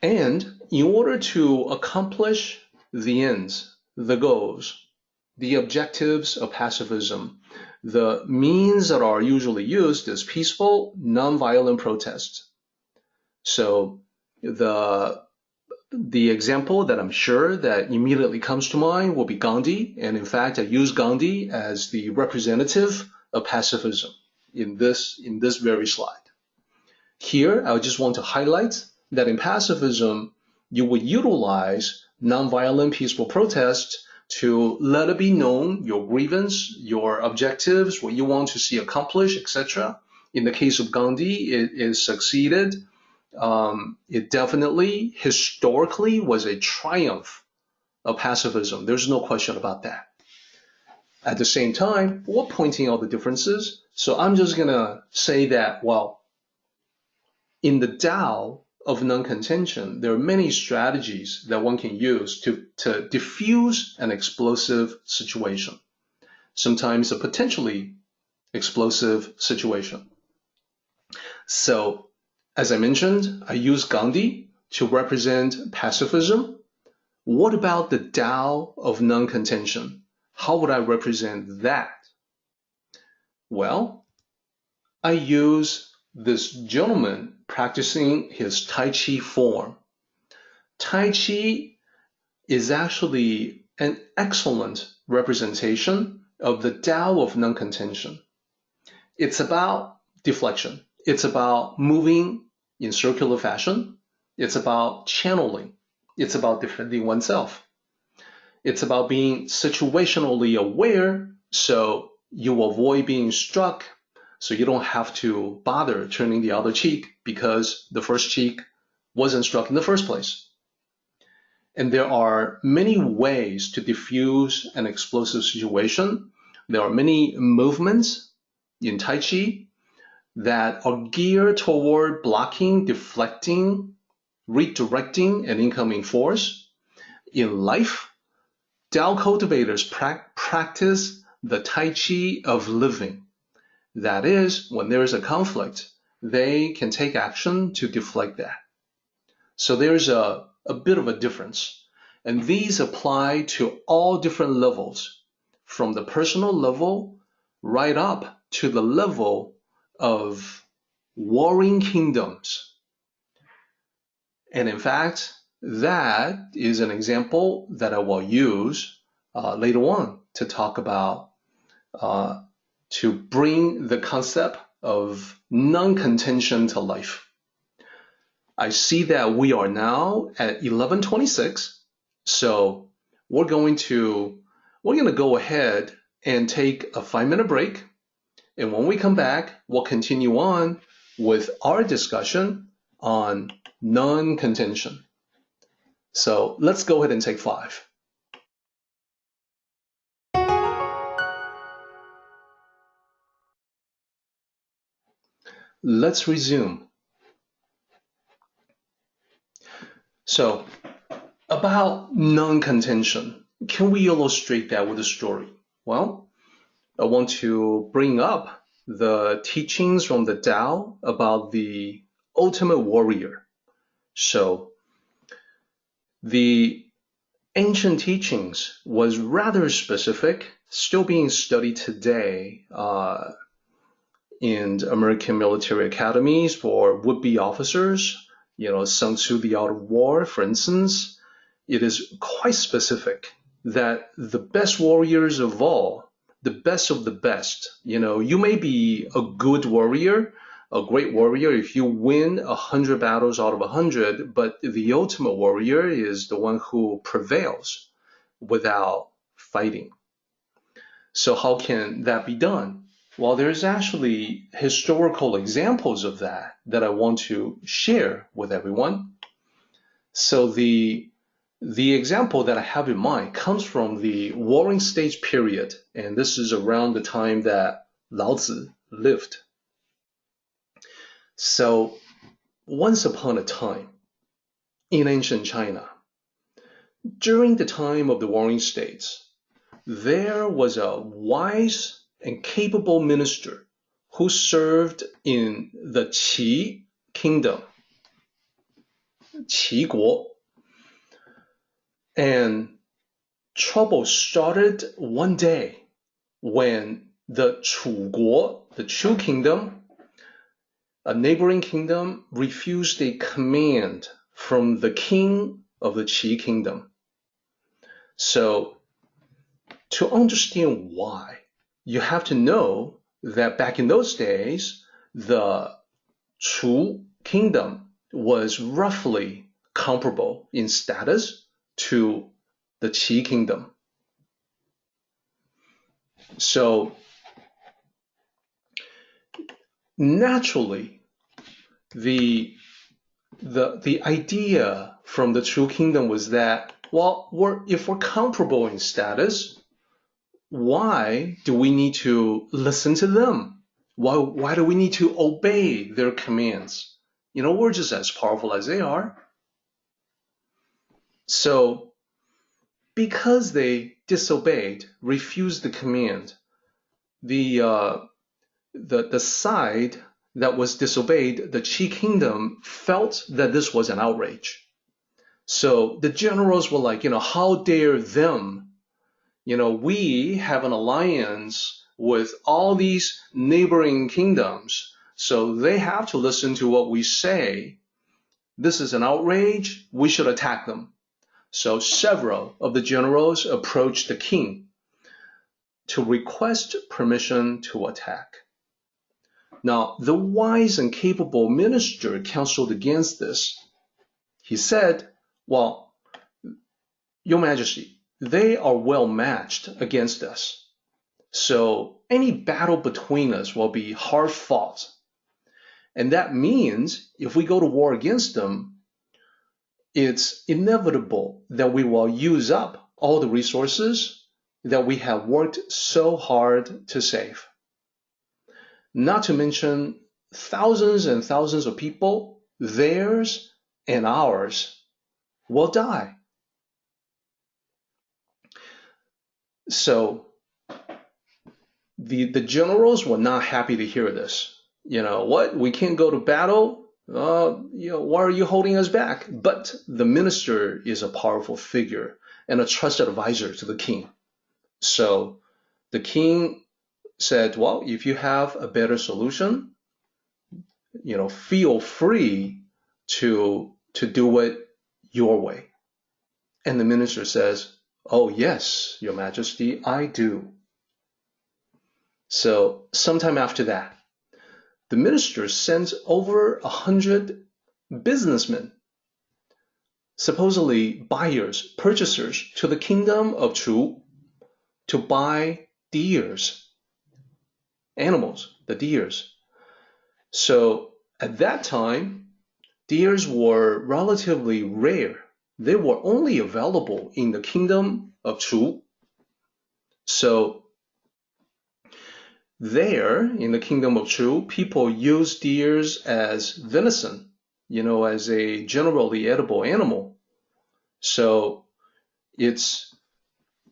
And in order to accomplish the ends, the goals, the objectives of pacifism, the means that are usually used is peaceful, nonviolent protest. So the example that I'm sure that immediately comes to mind will be Gandhi. And in fact, I use Gandhi as the representative of pacifism in this very slide. Here, I just want to highlight that in pacifism, you would utilize nonviolent peaceful protest to let it be known your grievance, your objectives, what you want to see accomplished, etc. In the case of Gandhi, it succeeded. It definitely, historically, was a triumph of pacifism. There's no question about that. At the same time, we're pointing out the differences. So I'm just going to say that, well, in the Tao of non-contention, there are many strategies that one can use to diffuse an explosive situation, sometimes a potentially explosive situation. So, as I mentioned, I use Gandhi to represent pacifism. What about the Tao of non-contention? How would I represent that? Well, I use this gentleman practicing his Tai Chi form. Tai Chi is actually an excellent representation of the Tao of non-contention. It's about deflection. It's about moving in circular fashion. It's about channeling. It's about defending oneself. It's about being situationally aware so you avoid being struck, so you don't have to bother turning the other cheek because the first cheek wasn't struck in the first place. And there are many ways to diffuse an explosive situation. There are many movements in Tai Chi that are geared toward blocking, deflecting, redirecting an incoming force. In life, Tao cultivators practice the Tai Chi of living. That is, when there is a conflict, they can take action to deflect that. So there's a bit of a difference. And these apply to all different levels, from the personal level right up to the level of warring kingdoms. And in fact, that is an example that I will use later on to talk about, to bring the concept of non-contention to life. I see that we are now at 11:26, so we're going to go ahead and take a 5-minute break. And when we come back, we'll continue on with our discussion on non-contention. So let's go ahead and take 5. let's resume. So, about non-contention, can we illustrate that with a story? Well, I want to bring up the teachings from the Tao about the ultimate warrior. So, the ancient teachings was rather specific, still being studied today in American military academies for would-be officers. Sun Tzu, The Art of War, for instance. It is quite specific that the best warriors of all, the best of the best, you may be a good warrior, a great warrior if you win 100 battles out of 100, but the ultimate warrior is the one who prevails without fighting. So how can that be done? Well, there's actually historical examples of that I want to share with everyone. So the example that I have in mind comes from the Warring States period, and this is around the time that Lao Tzu lived. So once upon a time in ancient China, during the time of the Warring States, there was a wise and capable minister who served in the Qi kingdom, Qi Guo. And trouble started one day when the Chu Guo, the Chu kingdom, a neighboring kingdom, refused a command from the king of the Qi kingdom. So, to understand why, you have to know that back in those days, the Chu kingdom was roughly comparable in status to the Qi kingdom. So naturally, the idea from the Chu kingdom was that, well, if we're comparable in status, why do we need to listen to them? Why do we need to obey their commands? We're just as powerful as they are. So, because they disobeyed, refused the command, the side that was disobeyed, the Qi kingdom, felt that this was an outrage. So the generals were like, how dare them? We have an alliance with all these neighboring kingdoms, so they have to listen to what we say. This is an outrage. We should attack them. So several of the generals approached the king to request permission to attack. Now, the wise and capable minister counseled against this. He said, well, Your Majesty, they are well matched against us. So any battle between us will be hard fought. And that means if we go to war against them, it's inevitable that we will use up all the resources that we have worked so hard to save. Not to mention thousands and thousands of people, theirs and ours, will die. So the generals were not happy to hear this. What? We can't go to battle? Why are you holding us back? But the minister is a powerful figure and a trusted advisor to the king. So the king said, well, if you have a better solution, feel free to do it your way. And the minister says, oh yes, Your Majesty, I do. So sometime after that, the minister sends over 100 businessmen, supposedly buyers, purchasers, to the kingdom of Chu to buy deers, animals, the deers. So at that time, deers were relatively rare. They were only available in the kingdom of Chu. So there, in the kingdom of Chu, people use deers as venison, as a generally edible animal. So it's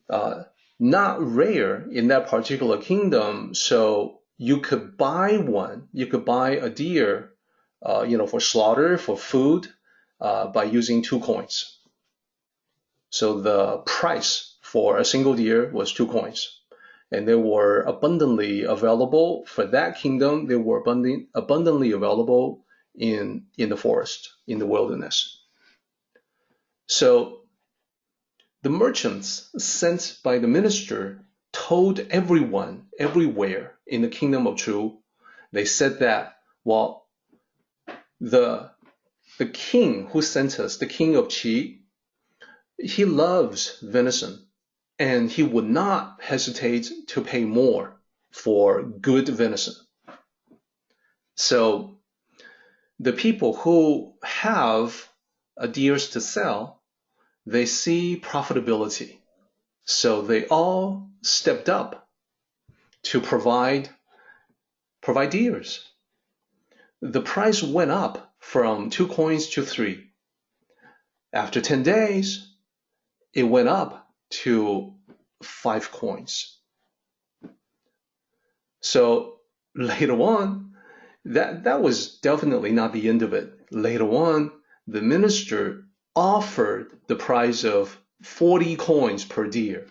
not rare in that particular kingdom. So you could buy one. You could buy a deer, for slaughter, for food, by using 2 coins. So the price for a single deer was 2 coins. And they were abundantly available for that kingdom. They were abundantly available in the forest, in the wilderness. So the merchants sent by the minister told everyone, everywhere in the kingdom of Chu, they said that, well, the king who sent us, the king of Qi, he loves venison, and he would not hesitate to pay more for good venison. So the people who have deers to sell, they see profitability. So they all stepped up to provide deers. The price went up from 2 coins to 3. After 10 days, it went up to 5 coins. So later on, that was definitely not the end of it. Later on, the minister offered the price of 40 coins per deer.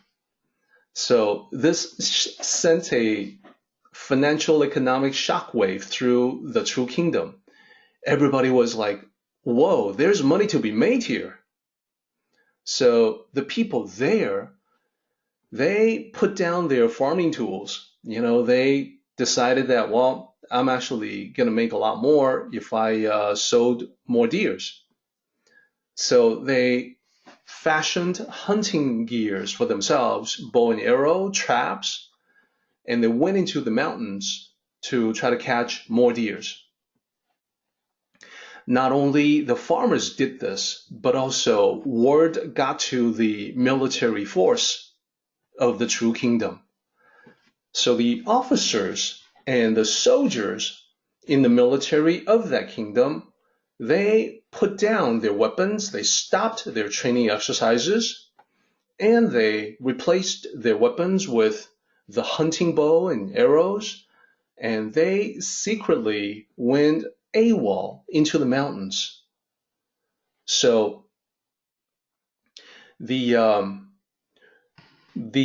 So this sent a financial economic shockwave through the Chu kingdom. Everybody was like, whoa, there's money to be made here. So the people there, they put down their farming tools. They decided that, well, I'm actually going to make a lot more if I sold more deers. So they fashioned hunting gears for themselves, bow and arrow, traps, and they went into the mountains to try to catch more deers. Not only the farmers did this, but also word got to the military force of the Chu kingdom. So the officers and the soldiers in the military of that kingdom, they put down their weapons, they stopped their training exercises, and they replaced their weapons with the hunting bow and arrows, and they secretly went AWOL into the mountains. So the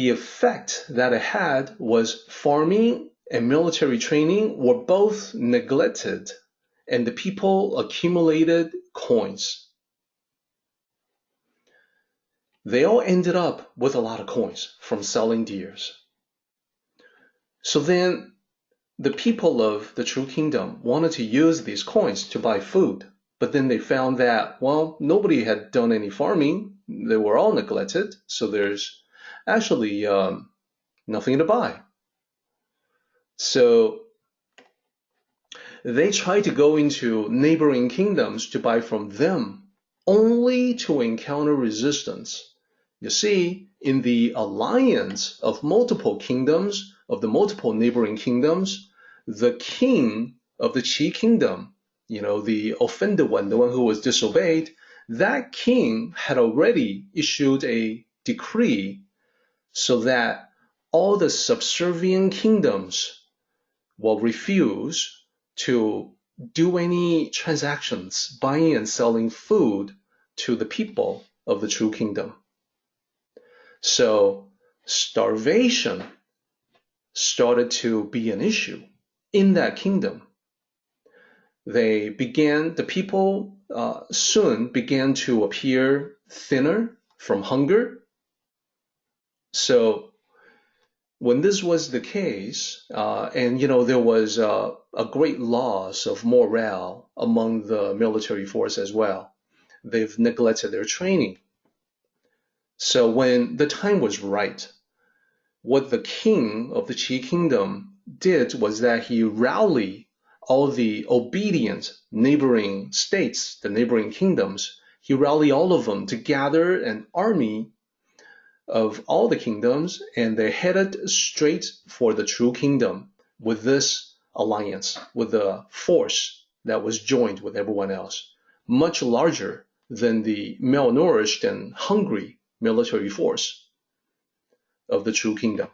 effect that it had was farming and military training were both neglected, and the people accumulated coins. They all ended up with a lot of coins from selling deers. So then the people of the Chu kingdom wanted to use these coins to buy food, but then they found that, well, nobody had done any farming. They were all neglected, so there's actually nothing to buy. So they tried to go into neighboring kingdoms to buy from them, only to encounter resistance. You see, in the alliance of multiple kingdoms, of the multiple neighboring kingdoms, the king of the Qi kingdom, the offended one, the one who was disobeyed, that king had already issued a decree so that all the subservient kingdoms will refuse to do any transactions, buying and selling food to the people of the Chu kingdom. So starvation started to be an issue in that kingdom. The people soon began to appear thinner from hunger. So when this was the case, and there was a great loss of morale among the military force as well, they've neglected their training. So when the time was right, what the king of the Qi kingdom did was that he rallied all the obedient neighboring states, the neighboring kingdoms. He rallied all of them to gather an army of all the kingdoms, and they headed straight for the Chu kingdom with this alliance, with the force that was joined with everyone else, much larger than the malnourished and hungry military force of the Chu kingdom.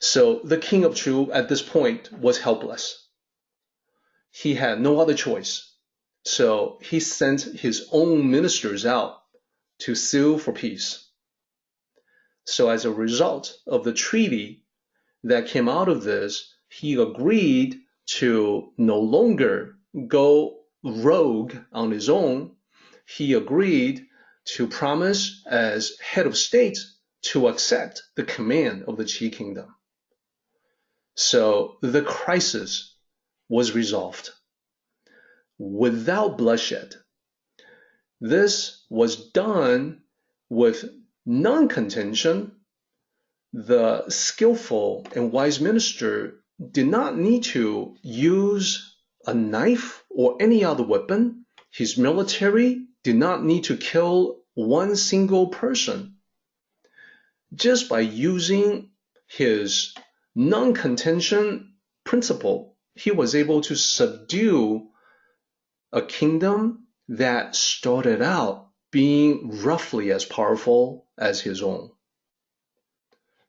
So the king of Chu at this point was helpless. He had no other choice. So he sent his own ministers out to sue for peace. So as a result of the treaty that came out of this, he agreed to no longer go rogue on his own. He agreed to promise as head of state to accept the command of the Qi kingdom. So the crisis was resolved without bloodshed. This was done with non-contention. The skillful and wise minister did not need to use a knife or any other weapon. His military did not need to kill one single person. Just by using his non-contention principle, he was able to subdue a kingdom that started out being roughly as powerful as his own.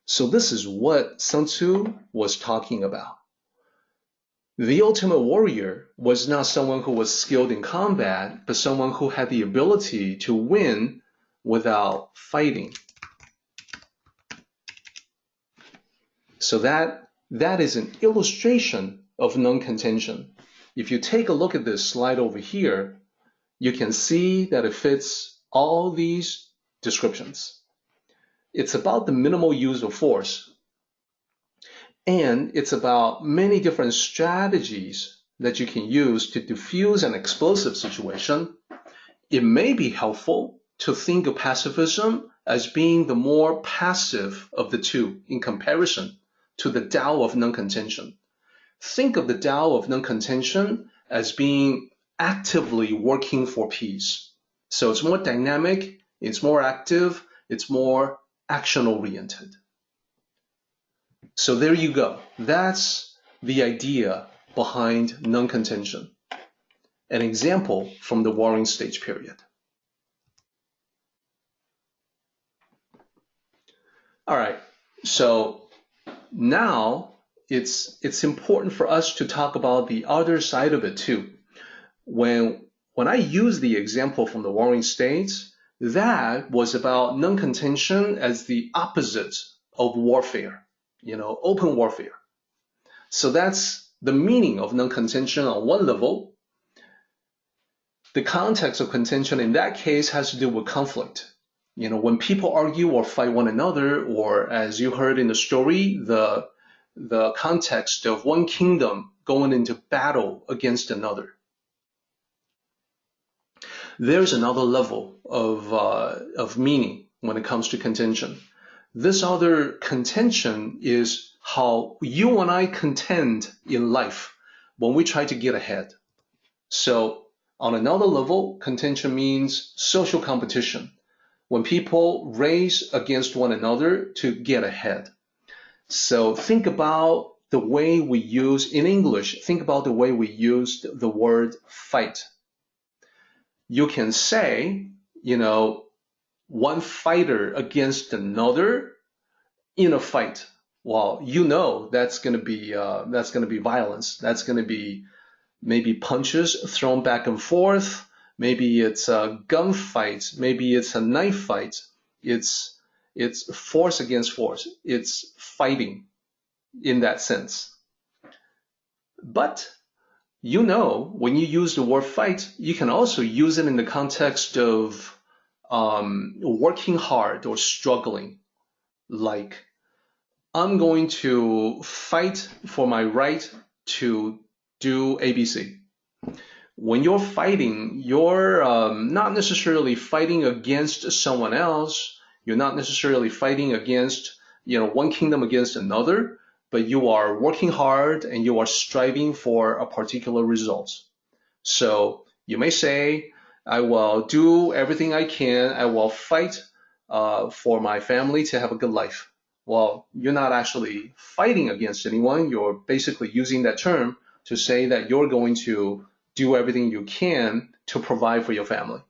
So this is what Sun Tzu was talking about. The ultimate warrior was not someone who was skilled in combat, but someone who had the ability to win without fighting. So that is an illustration of non-contention. If you take a look at this slide over here, you can see that it fits all these descriptions. It's about the minimal use of force. And it's about many different strategies that you can use to diffuse an explosive situation. It may be helpful to think of pacifism as being the more passive of the two in comparison to the Tao of non-contention. Think of the Tao of non-contention as being actively working for peace. So it's more dynamic, it's more active, it's more action-oriented. So there you go. That's the idea behind non-contention. An example from the Warring Stage period. All right, so now it's important for us to talk about the other side of it too. When I use the example from the Warring States, that was about non-contention as the opposite of warfare, open warfare. So that's the meaning of non-contention on one level. The context of contention in that case has to do with conflict. When people argue or fight one another, or as you heard in the story, the context of one kingdom going into battle against another. There's another level of meaning when it comes to contention. This other contention is how you and I contend in life when we try to get ahead. So on another level, contention means social competition, when people race against one another to get ahead. So think about the way we use, in English, think about the way we used the word fight. You can say, one fighter against another in a fight. Well, that's going to be violence. That's going to be maybe punches thrown back and forth. Maybe it's a gunfight. Maybe it's a knife fight. It's force against force. It's fighting in that sense. But when you use the word fight, you can also use it in the context of working hard or struggling. Like, I'm going to fight for my right to do ABC. When you're fighting, you're not necessarily fighting against someone else. You're not necessarily fighting against, one kingdom against another, but you are working hard and you are striving for a particular result. So you may say, I will do everything I can. I will fight for my family to have a good life. Well, you're not actually fighting against anyone. You're basically using that term to say that you're going to do everything you can to provide for your family.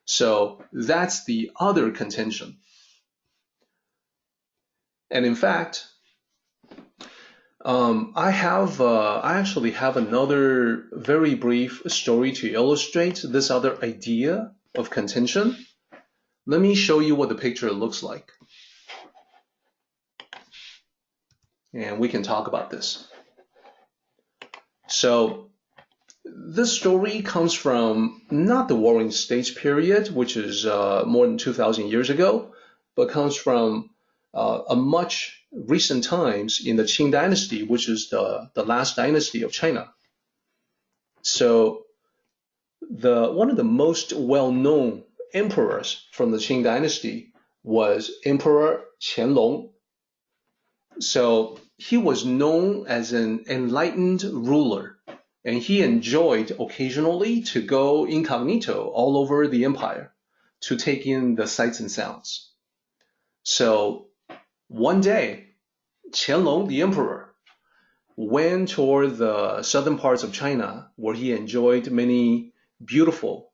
So that's the other contention. And in fact, I actually have another very brief story to illustrate this other idea of contention. Let me show you what the picture looks like. And we can talk about this. So this story comes from not the Warring States period, which is more than 2,000 years ago, but comes from a much recent times in the Qing dynasty, which is the last dynasty of China. So one of the most well-known emperors from the Qing dynasty was Emperor Qianlong. So he was known as an enlightened ruler, and he enjoyed occasionally to go incognito all over the empire to take in the sights and sounds. So one day, Qianlong, the emperor, went toward the southern parts of China where he enjoyed many beautiful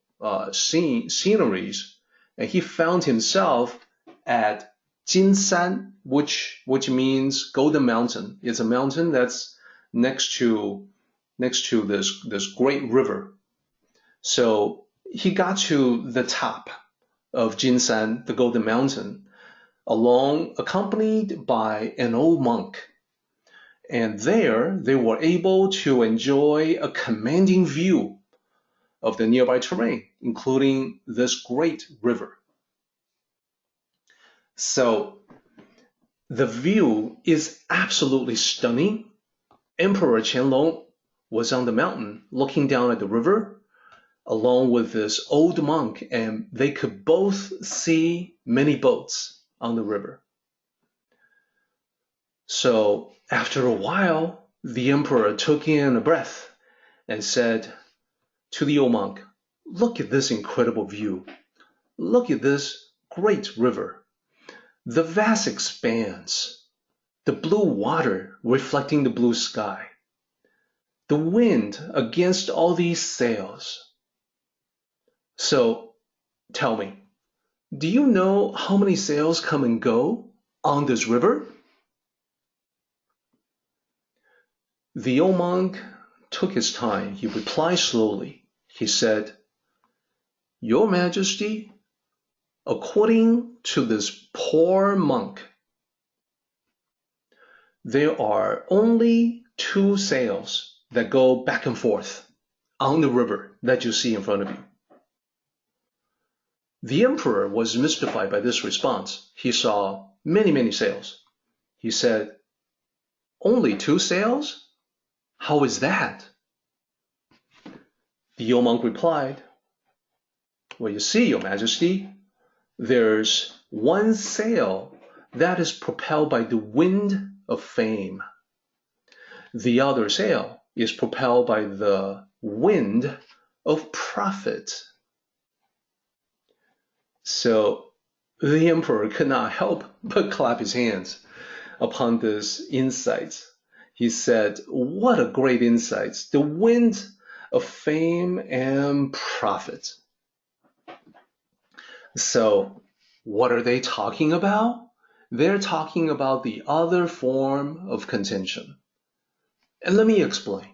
sceneries, and he found himself at Jinshan, which means Golden Mountain. It's a mountain that's next to this great river. So he got to the top of Jinshan, the Golden Mountain, accompanied by an old monk. And there they were able to enjoy a commanding view of the nearby terrain, including this great river. So the view is absolutely stunning. Emperor Qianlong was on the mountain looking down at the river along with this old monk, and they could both see many boats on the river. So after a while, the emperor took in a breath and said to the old monk, "Look at this incredible view. Look at this great river. The vast expanse, the blue water reflecting the blue sky, the wind against all these sails. So tell me, do you know how many sails come and go on this river?" The old monk took his time. He replied slowly. He said, "Your Majesty, according to this poor monk, there are only 2 sails that go back and forth on the river that you see in front of you." The emperor was mystified by this response. He saw many, many sails. He said, "Only 2 sails? How is that?" The old monk replied, "Well, you see, Your Majesty, there's 1 sail that is propelled by the wind of fame. The other sail is propelled by the wind of profit." So the emperor could not help but clap his hands upon this insight. He said, "What a great insight! The wind of fame and profit." So what are they talking about? They're talking about the other form of contention. And let me explain.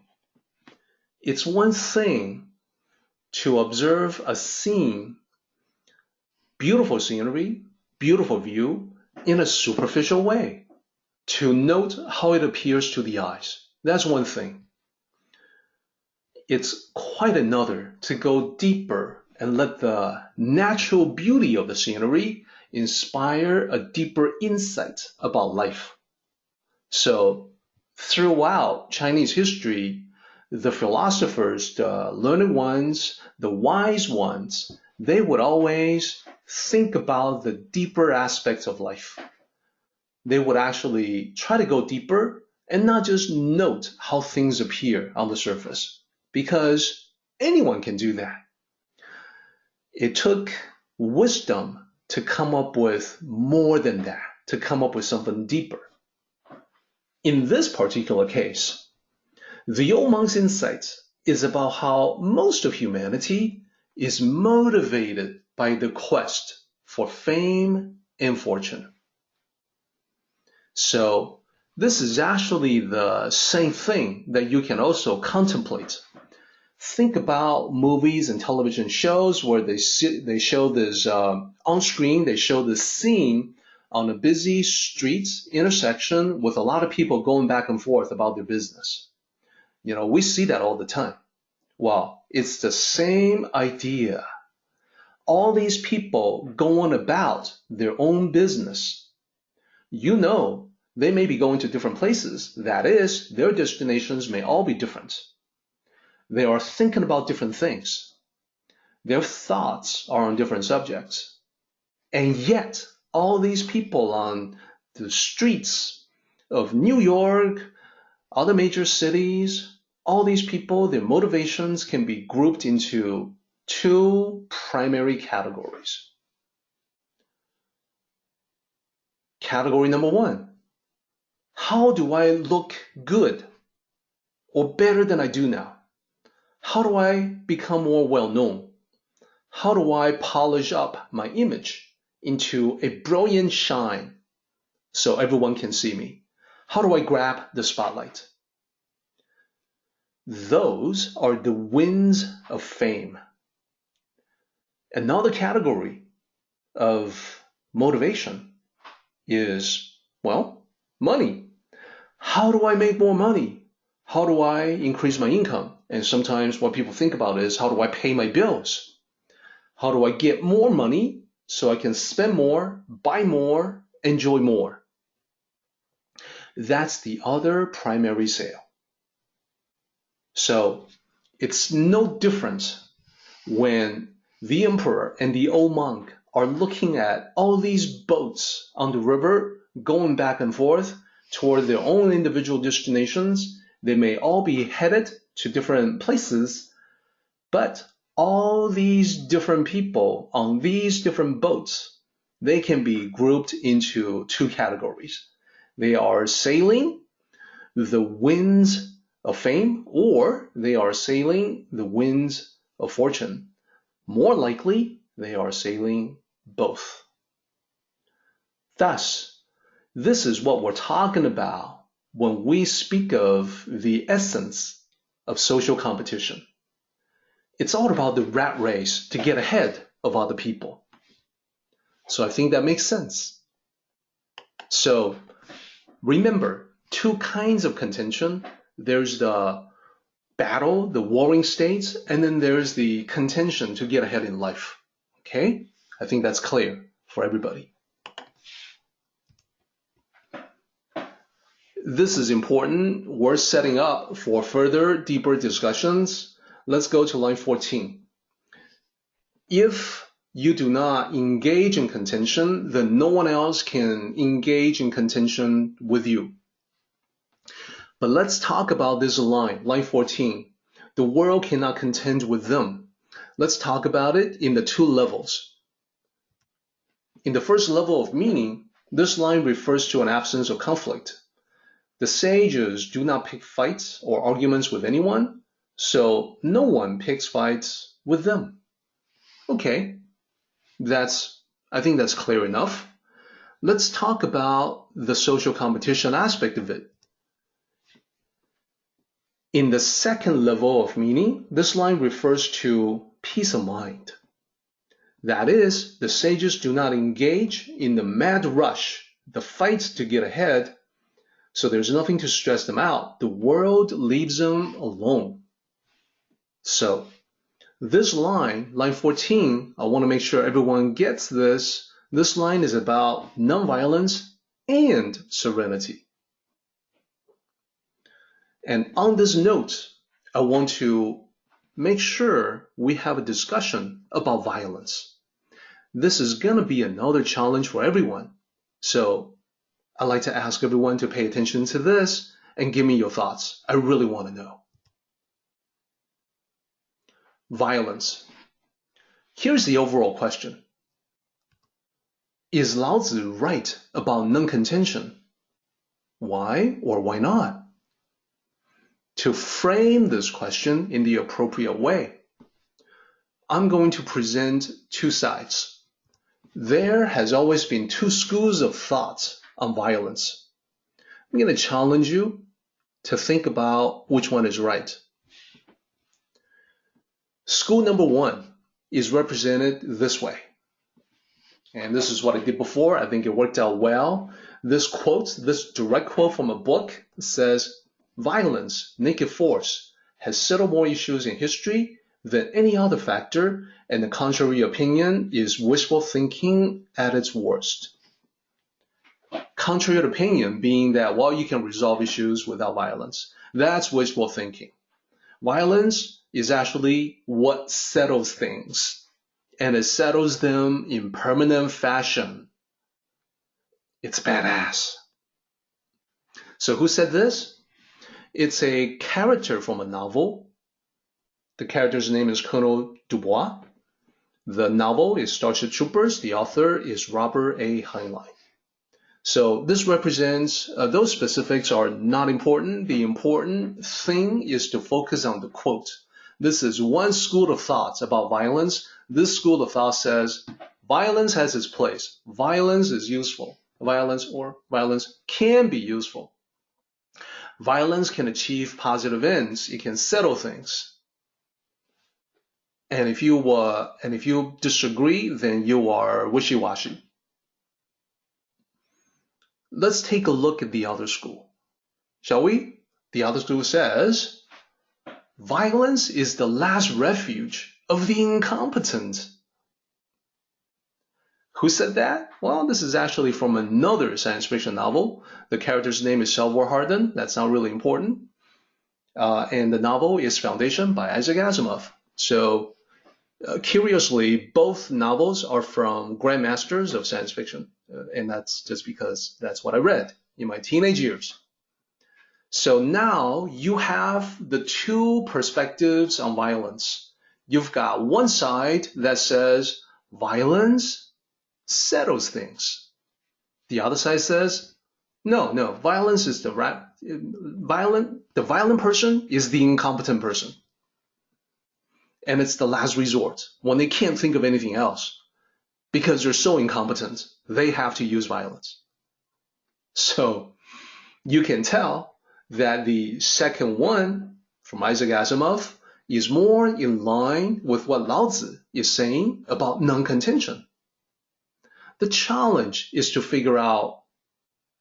It's one thing to observe a scene, beautiful scenery, beautiful view, in a superficial way, to note how it appears to the eyes. That's one thing. It's quite another to go deeper and let the natural beauty of the scenery inspire a deeper insight about life. So throughout Chinese history, the philosophers, the learned ones, the wise ones, they would always think about the deeper aspects of life. They would actually try to go deeper and not just note how things appear on the surface, because anyone can do that. It took wisdom to come up with more than that. to come up with something deeper. In this particular case, the old monk's insight is about how most of humanity is motivated by the quest for fame and fortune. So this is actually the same thing that you can also contemplate. Think about movies and television shows where they show this on screen, they show this scene on a busy street intersection with a lot of people going back and forth about their business. You know, we see that all the time. Well, it's the same idea. All these people going about their own business. You know, they may be going to different places. That is, their destinations may all be different. They are thinking about different things. Their thoughts are on different subjects. And yet, all these people on the streets of New York, other major cities, all these people, their motivations can be grouped into two primary categories. Category number one, how do I look good or better than I do now? How do I become more well-known? How do I polish up my image into a brilliant shine so everyone can see me? How do I grab the spotlight? Those are the winds of fame. Another category of motivation is, well, money. How do I make more money? How do I increase my income? And sometimes what people think about is, how do I pay my bills? How do I get more money so I can spend more, buy more, enjoy more? That's the other primary sale. So it's no different when the emperor and the old monk are looking at all these boats on the river going back and forth toward their own individual destinations. They may all be headed to different places, but all these different people on these different boats, they can be grouped into two categories. They are sailing the winds of fame, or they are sailing the winds of fortune. More likely, they are sailing both. Thus, this is what we're talking about when we speak of the essence of social competition. It's all about the rat race to get ahead of other people. So I think that makes sense. So remember, two kinds of contention. There's the battle, the warring states, and then there's the contention to get ahead in life. Okay? I think that's clear for everybody. This is important. We're setting up for further, deeper discussions. Let's go to line 14. If you do not engage in contention, then no one else can engage in contention with you. But let's talk about this line 14. The world cannot contend with them. Let's talk about it in the two levels. In the first level of meaning, this line refers to an absence of conflict. The sages do not pick fights or arguments with anyone, so no one picks fights with them. Okay, I think that's clear enough. Let's talk about the social competition aspect of it. In the second level of meaning, this line refers to peace of mind. That is, the sages do not engage in the mad rush, the fights to get ahead, so there's nothing to stress them out. The world leaves them alone. So, this line 14, I want to make sure everyone gets this. This line is about nonviolence and serenity. And on this note, I want to make sure we have a discussion about violence. This is going to be another challenge for everyone. So I'd like to ask everyone to pay attention to this and give me your thoughts. I really want to know. Violence. Here's the overall question. is Laozi right about non-contention? Why or why not? To frame this question in the appropriate way, I'm going to present two sides. There has always been two schools of thought on violence. I'm going to challenge you to think about which one is right. School number one is represented this way. And this is what I did before. I think it worked out well. This quote, this direct quote from a book says, violence, naked force, has settled more issues in history than any other factor, and the contrary opinion is wishful thinking at its worst. Contrary opinion being that, well, you can resolve issues without violence. That's wishful thinking. Violence is actually what settles things, and it settles them in permanent fashion. It's badass. So who said this? It's a character from a novel. The character's name is Colonel Dubois. The novel is Starship Troopers. The author is Robert A. Heinlein. So this represents, those specifics are not important. The important thing is to focus on the quote. This is one school of thought about violence. This school of thought says violence has its place. Violence is useful. Violence can be useful. Violence can achieve positive ends. It can settle things. And if you disagree, then you are wishy-washy. Let's take a look at the other school, shall we? The other school says, violence is the last refuge of the incompetent. Who said that? Well, this is actually from another science fiction novel. The character's name is Selvar Harden. That's not really important. And the novel is Foundation by Isaac Asimov. So, curiously, both novels are from grandmasters of science fiction. And that's just because that's what I read in my teenage years. So now you have the two perspectives on violence. You've got one side that says violence settles things. The other side says, no, violence is the violent person is the incompetent person. And it's the last resort when they can't think of anything else. Because they're so incompetent, they have to use violence. So you can tell that the second one from Isaac Asimov is more in line with what Laozi is saying about non-contention. The challenge is to figure out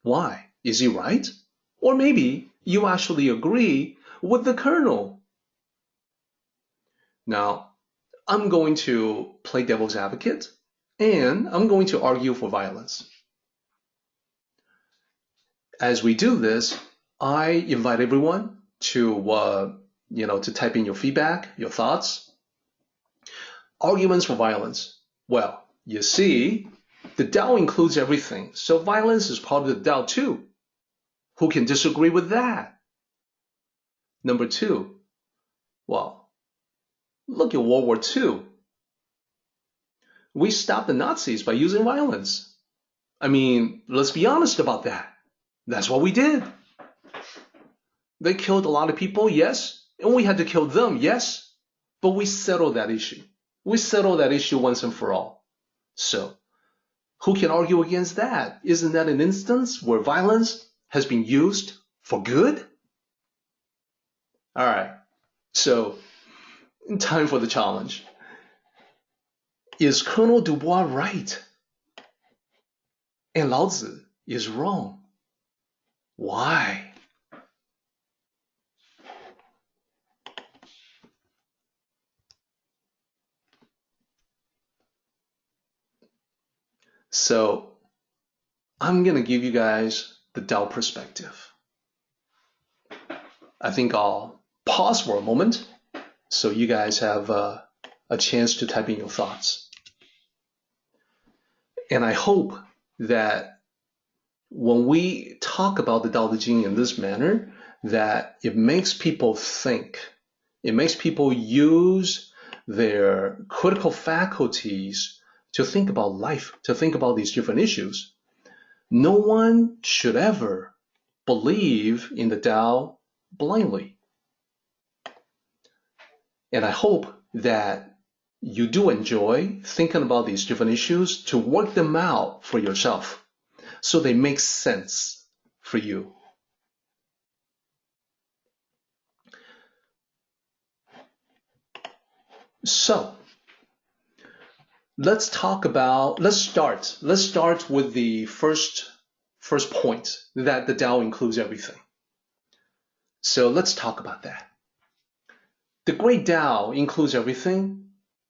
why. Is he right? Or maybe you actually agree with the colonel. Now, I'm going to play devil's advocate, and I'm going to argue for violence. As we do this, I invite everyone to type in your feedback, your thoughts. Arguments for violence. Well, you see, the Tao includes everything, so violence is part of the Tao too. Who can disagree with that? Number two, well, look at World War II. We stopped the Nazis by using violence. I mean, let's be honest about that. That's what we did. They killed a lot of people, yes, and we had to kill them, yes, but we settled that issue. We settled that issue once and for all. So, who can argue against that? Isn't that an instance where violence has been used for good? All right, so time for the challenge. Is Colonel Dubois right? And Laozi is wrong. Why? So, I'm going to give you guys the Tao perspective. I think I'll pause for a moment so you guys have a chance to type in your thoughts. And I hope that when we talk about the Tao Te Ching in this manner, that it makes people think. It makes people use their critical faculties to think about life, to think about these different issues. No one should ever believe in the Tao blindly. And I hope that you do enjoy thinking about these different issues to work them out for yourself so they make sense for you. So, let's start with the first point, that the Tao includes everything. So let's talk about that. The great Tao includes everything,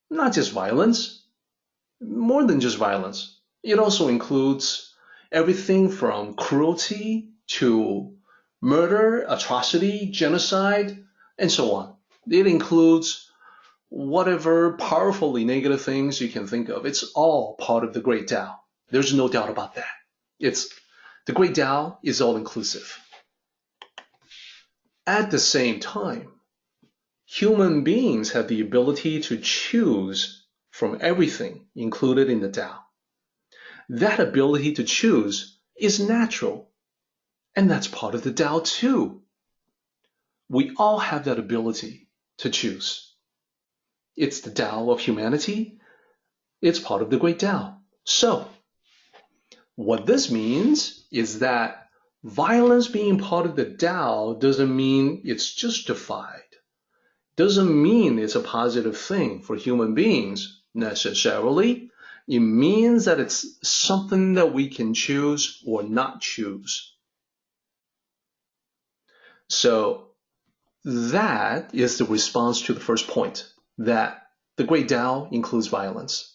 not just violence, more than just violence. It also includes everything from cruelty to murder, atrocity, genocide, and so on. It includes whatever powerfully negative things you can think of. It's all part of the great Tao. There's no doubt about that. The great Tao is all-inclusive. At the same time, human beings have the ability to choose from everything included in the Tao. That ability to choose is natural, and that's part of the Tao too. We all have that ability to choose. It's the Tao of humanity. It's part of the great Tao. So, what this means is that violence being part of the Tao doesn't mean it's justified. Doesn't mean it's a positive thing for human beings necessarily. It means that it's something that we can choose or not choose. So that is the response to the first point, that the great Tao includes violence.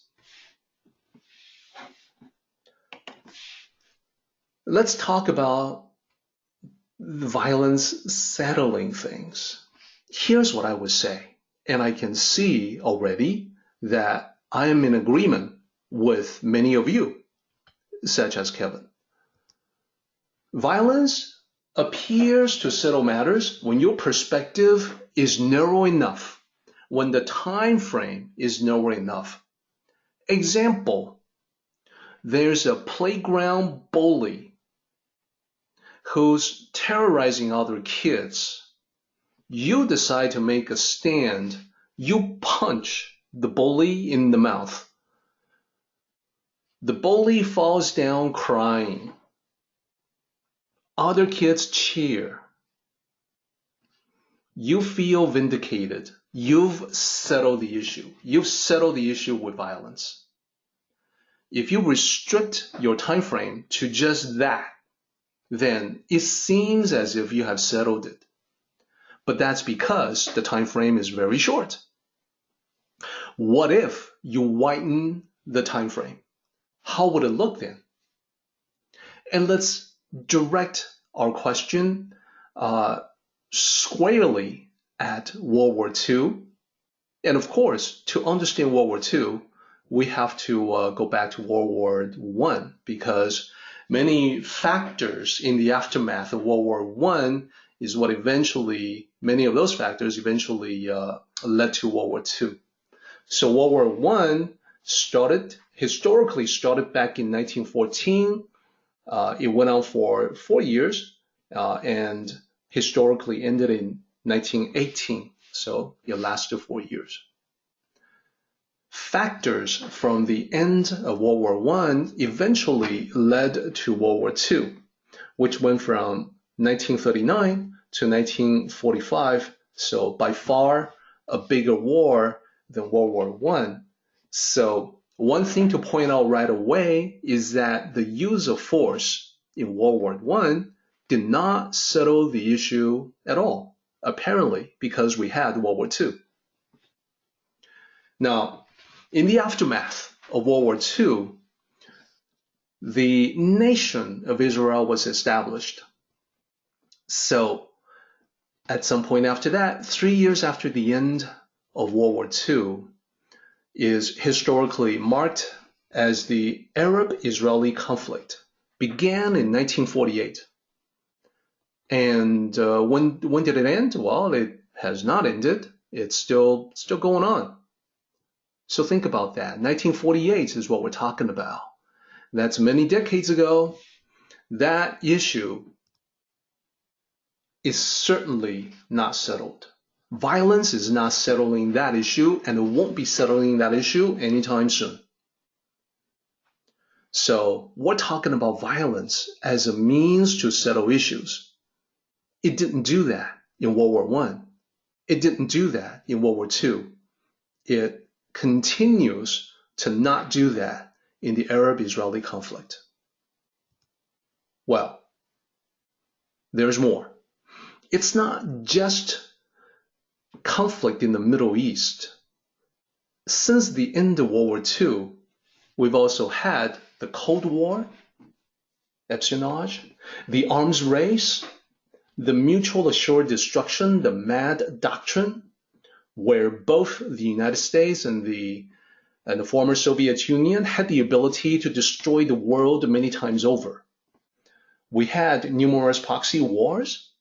Let's talk about violence settling things. Here's what I would say, and I can see already that I am in agreement with many of you, such as Kevin. Violence appears to settle matters when your perspective is narrow enough, when the time frame is narrow enough. Example, there's a playground bully who's terrorizing other kids. You decide to make a stand. You punch the bully in the mouth. The bully falls down crying. Other kids cheer. You feel vindicated. You've settled the issue. You've settled the issue with violence. If you restrict your time frame to just that, then it seems as if you have settled it. But that's because the time frame is very short. What if you widen the time frame? How would it look then? And let's direct our question squarely at World War II. And of course, to understand World War II, we have to go back to World War I, because many factors in the aftermath of World War I is what eventually, many of those factors eventually led to World War II. So World War I historically started back in 1914. It went on for 4 years and historically ended in 1918. So it lasted 4 years. Factors from the end of World War I eventually led to World War II, which went from 1939 to 1945. So by far a bigger war than World War I. So one thing to point out right away is that the use of force in World War I did not settle the issue at all, apparently, because we had World War II. Now, in the aftermath of World War II, the nation of Israel was established. So at some point after that, 3 years after the end of World War II, is historically marked as the Arab-Israeli conflict. Began in 1948. And when did it end? Well, it has not ended. It's still going on. So think about that. 1948 is what we're talking about. That's many decades ago. That issue is certainly not settled. Violence is not settling that issue, and it won't be settling that issue anytime soon. So we're talking about violence as a means to settle issues. It didn't do that in World War I. It didn't do that in World War II. It continues to not do that in the Arab-Israeli conflict. Well, there's more. It's not just conflict in the Middle East. Since the end of World War II, we've also had the Cold War, espionage, the arms race, the mutual assured destruction, the MAD doctrine, where both the United States and the former Soviet Union had the ability to destroy the world many times over. We had numerous proxy wars.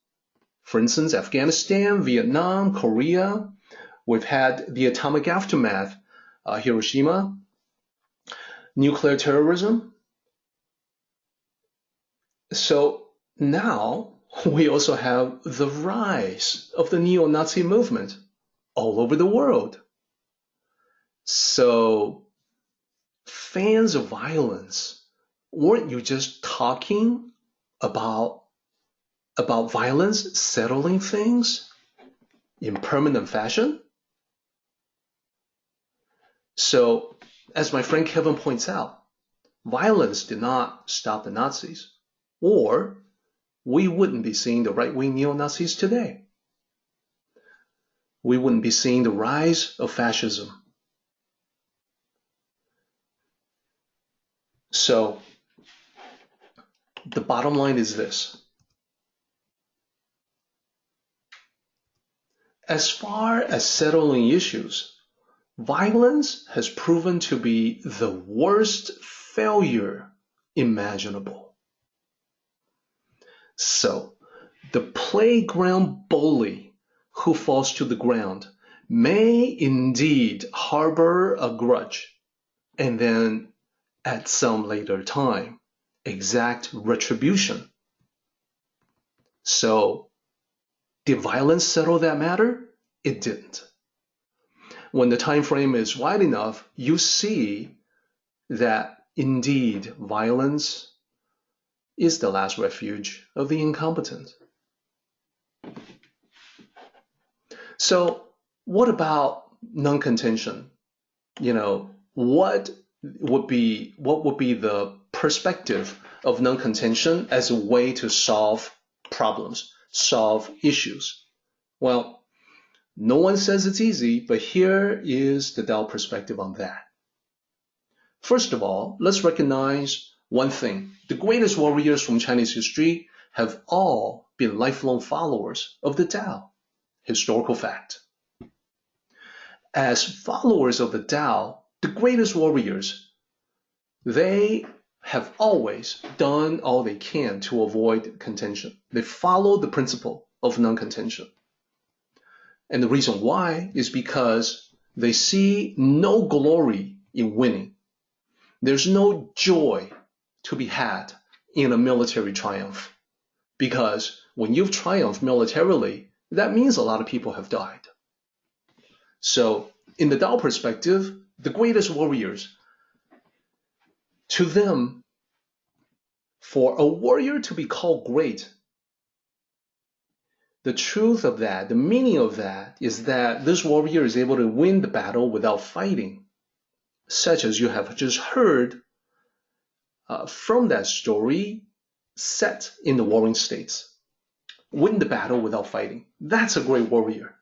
For instance, Afghanistan, Vietnam, Korea. We've had the atomic aftermath, Hiroshima, nuclear terrorism. So now we also have the rise of the neo-Nazi movement all over the world. So fans of violence, weren't you just talking about violence settling things in permanent fashion? So, as my friend Kevin points out, violence did not stop the Nazis, or we wouldn't be seeing the right-wing neo-Nazis today. We wouldn't be seeing the rise of fascism. So, the bottom line is this. As far as settling issues, violence has proven to be the worst failure imaginable. So, the playground bully who falls to the ground may indeed harbor a grudge, and then at some later time exact retribution. So, did violence settle that matter? It didn't. When the time frame is wide enough, you see that indeed violence is the last refuge of the incompetent. So what about non-contention? What would be the perspective of non-contention as a way to solve problems, solve issues? Well, no one says it's easy, but here is the Tao perspective on that. First of all, let's recognize one thing. The greatest warriors from Chinese history have all been lifelong followers of the Tao. Historical fact. As followers of the Tao, the greatest warriors, they have always done all they can to avoid contention. They follow the principle of non-contention. And the reason why is because they see no glory in winning. There's no joy to be had in a military triumph. Because when you've triumphed militarily, that means a lot of people have died. So, in the Tao perspective, the greatest warriors, to them, for a warrior to be called great, the truth of that, the meaning of that, is that this warrior is able to win the battle without fighting, such as you have just heard from that story set in the Warring States. Win the battle without fighting. That's a great warrior.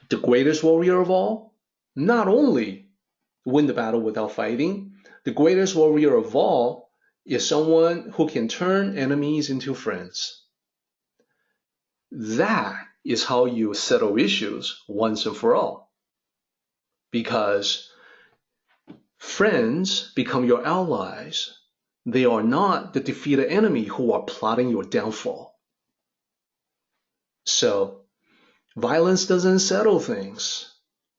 The greatest warrior of all, not only win the battle without fighting, the greatest warrior of all is someone who can turn enemies into friends. That is how you settle issues once and for all. Because friends become your allies. They are not the defeated enemy who are plotting your downfall. So, violence doesn't settle things.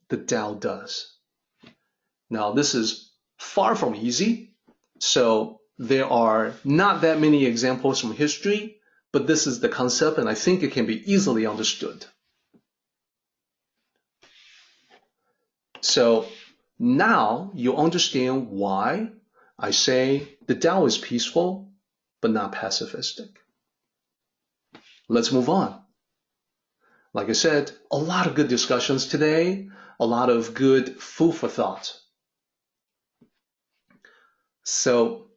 The Tao does. Now, this is far from easy, so there are not that many examples from history, but this is the concept, and I think it can be easily understood. So now you understand why I say the Tao is peaceful, but not pacifistic. Let's move on. Like I said, a lot of good discussions today, a lot of good food for thought. So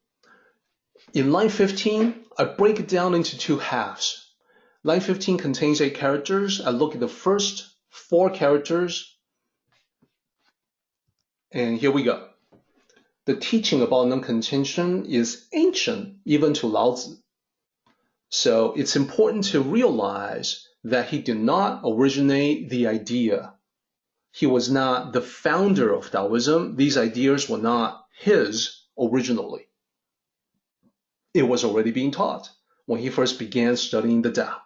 in line 15, I break it down into two halves. Line 15 contains 8 characters. I look at the first 4 characters, and here we go. The teaching about non-contention is ancient, even to Lao Tzu. So it's important to realize that he did not originate the idea. He was not the founder of Taoism. These ideas were not his originally. It was already being taught when he first began studying the Tao.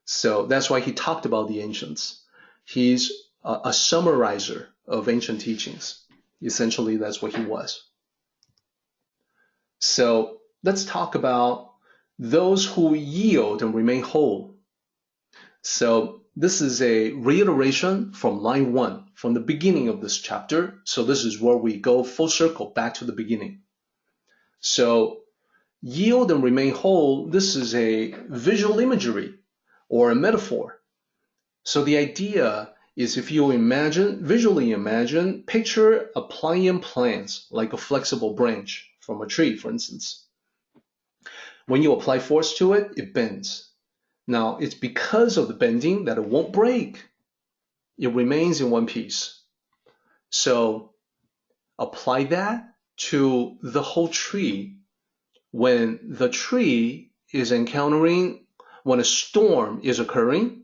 So that's why he talked about the ancients. He's a summarizer of ancient teachings. Essentially, that's what he was. So let's talk about those who yield and remain whole. So this is a reiteration from line 1, from the beginning of this chapter. So this is where we go full circle back to the beginning. So yield and remain whole, this is a visual imagery or a metaphor. So the idea is, if you visually imagine, picture a pliant plant, like a flexible branch from a tree, for instance. When you apply force to it, it bends. Now, it's because of the bending that it won't break. It remains in one piece. So apply that to the whole tree. When the tree is when a storm is occurring,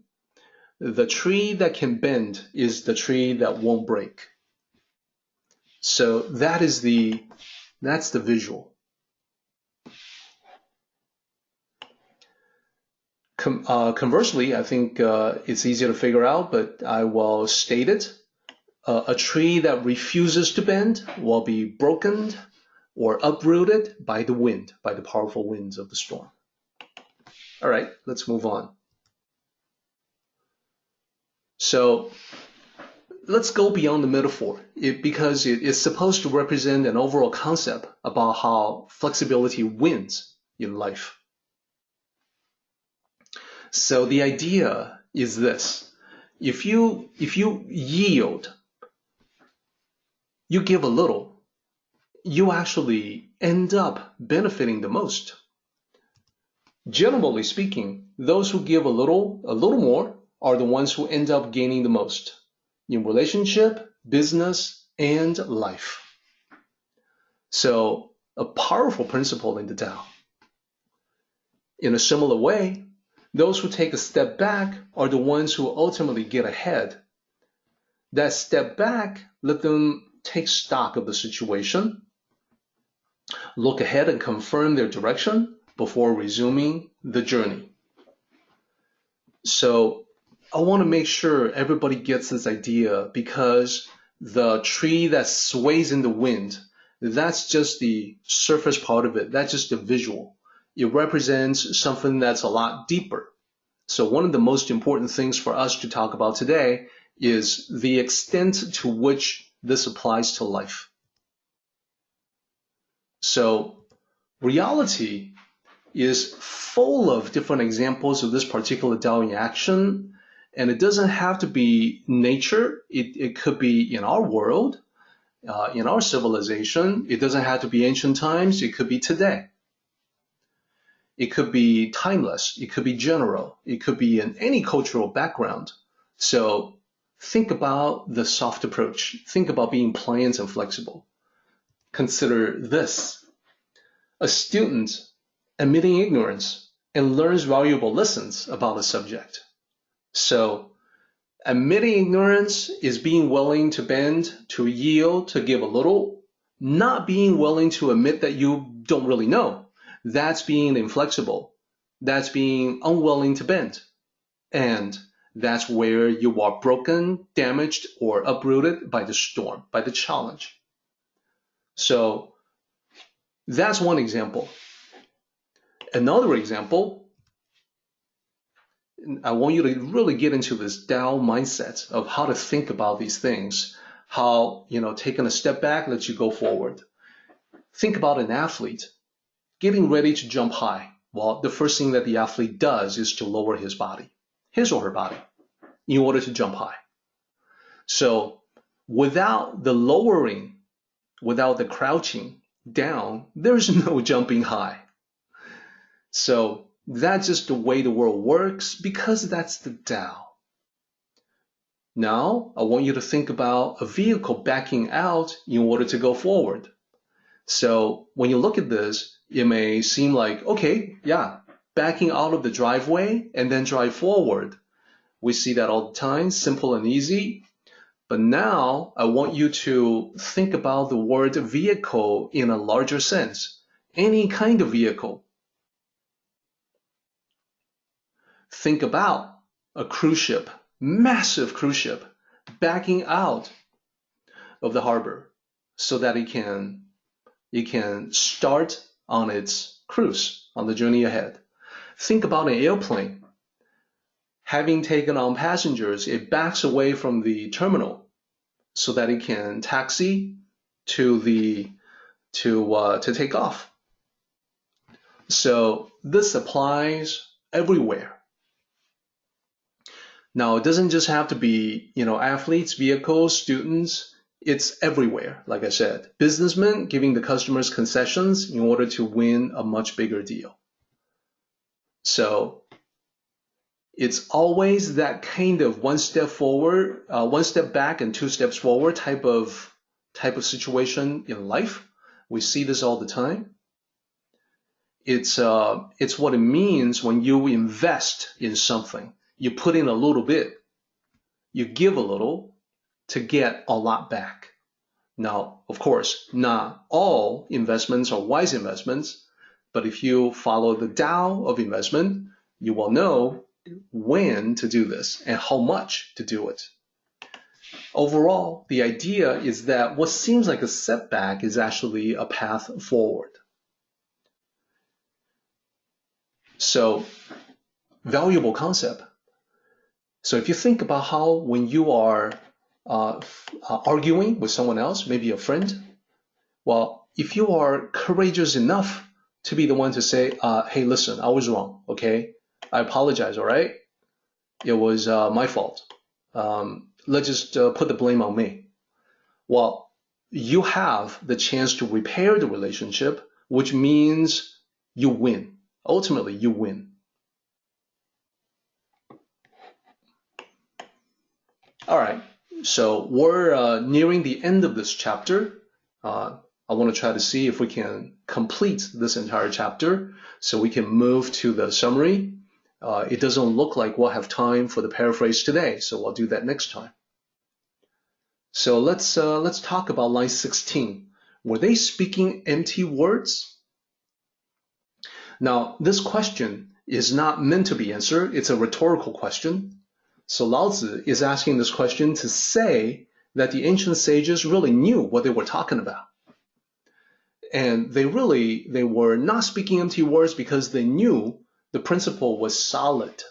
the tree that can bend is the tree that won't break. So that's the visual. Conversely, I think it's easier to figure out, but I will state it. A tree that refuses to bend will be broken or uprooted by the wind, by the powerful winds of the storm. All right, let's move on. So let's go beyond the metaphor, because it is supposed to represent an overall concept about how flexibility wins in life. So the idea is this: if you yield, you give a little, you actually end up benefiting the most. Generally speaking, those who give a little more are the ones who end up gaining the most in relationship, business, and life. So a powerful principle in the Tao. In a similar way, those who take a step back are the ones who ultimately get ahead. That step back, let them take stock of the situation, look ahead and confirm their direction before resuming the journey. So I want to make sure everybody gets this idea, because the tree that sways in the wind, that's just the surface part of it. That's just the visual. It represents something that's a lot deeper. So one of the most important things for us to talk about today is the extent to which this applies to life. So reality is full of different examples of this particular Tao in action. And it doesn't have to be nature. It could be in our world, in our civilization. It doesn't have to be ancient times. It could be today. It could be timeless. It could be general. It could be in any cultural background. So think about the soft approach. Think about being pliant and flexible. Consider this: a student admitting ignorance and learns valuable lessons about a subject. So admitting ignorance is being willing to bend, to yield, to give a little. Not being willing to admit that you don't really know. That's being inflexible. That's being unwilling to bend. And That's where you are broken, damaged, or uprooted by the storm, by the challenge. So that's one example. Another example, I want you to really get into this Tao mindset of how to think about these things, how, taking a step back lets you go forward. Think about an athlete getting ready to jump high. Well, the first thing that the athlete does is to lower his or her body, in order to jump high. So without the lowering, without the crouching down, there's no jumping high. So that's just the way the world works, because that's the Tao. Now, I want you to think about a vehicle backing out in order to go forward. So when you look at this, it may seem like, okay, yeah, backing out of the driveway and then drive forward. We see that all the time, simple and easy. But now I want you to think about the word vehicle in a larger sense. Any kind of vehicle. Think about a cruise ship, massive cruise ship, backing out of the harbor so that it can start on its cruise, on the journey ahead. Think about an airplane. Having taken on passengers, it backs away from the terminal so that it can taxi to take off. So this applies everywhere. Now, it doesn't just have to be, athletes, vehicles, students. It's everywhere, like I said. Businessmen giving the customers concessions in order to win a much bigger deal. So it's always that kind of one step forward, one step back and two steps forward type of situation in life. We see this all the time. It's what it means when you invest in something. You put in a little bit, you give a little to get a lot back. Now, of course, not all investments are wise investments, but if you follow the Tao of investment, you will know when to do this and how much to do it. Overall, the idea is that what seems like a setback is actually a path forward. So, valuable concept. So if you think about how when you are arguing with someone else, maybe a friend, well, if you are courageous enough to be the one to say, hey, listen, I was wrong, okay? I apologize, all right? It was my fault. Let's just put the blame on me. Well, you have the chance to repair the relationship, which means you win. Ultimately, you win. All right, so we're nearing the end of this chapter. I want to try to see if we can complete this entire chapter so we can move to the summary. It doesn't look like we'll have time for the paraphrase today, so I'll do that next time. So let's talk about line 16. Were they speaking empty words? Now, this question is not meant to be answered. It's a rhetorical question. So Lao Tzu is asking this question to say that the ancient sages really knew what they were talking about. And they were not speaking empty words because they knew the principle was solid.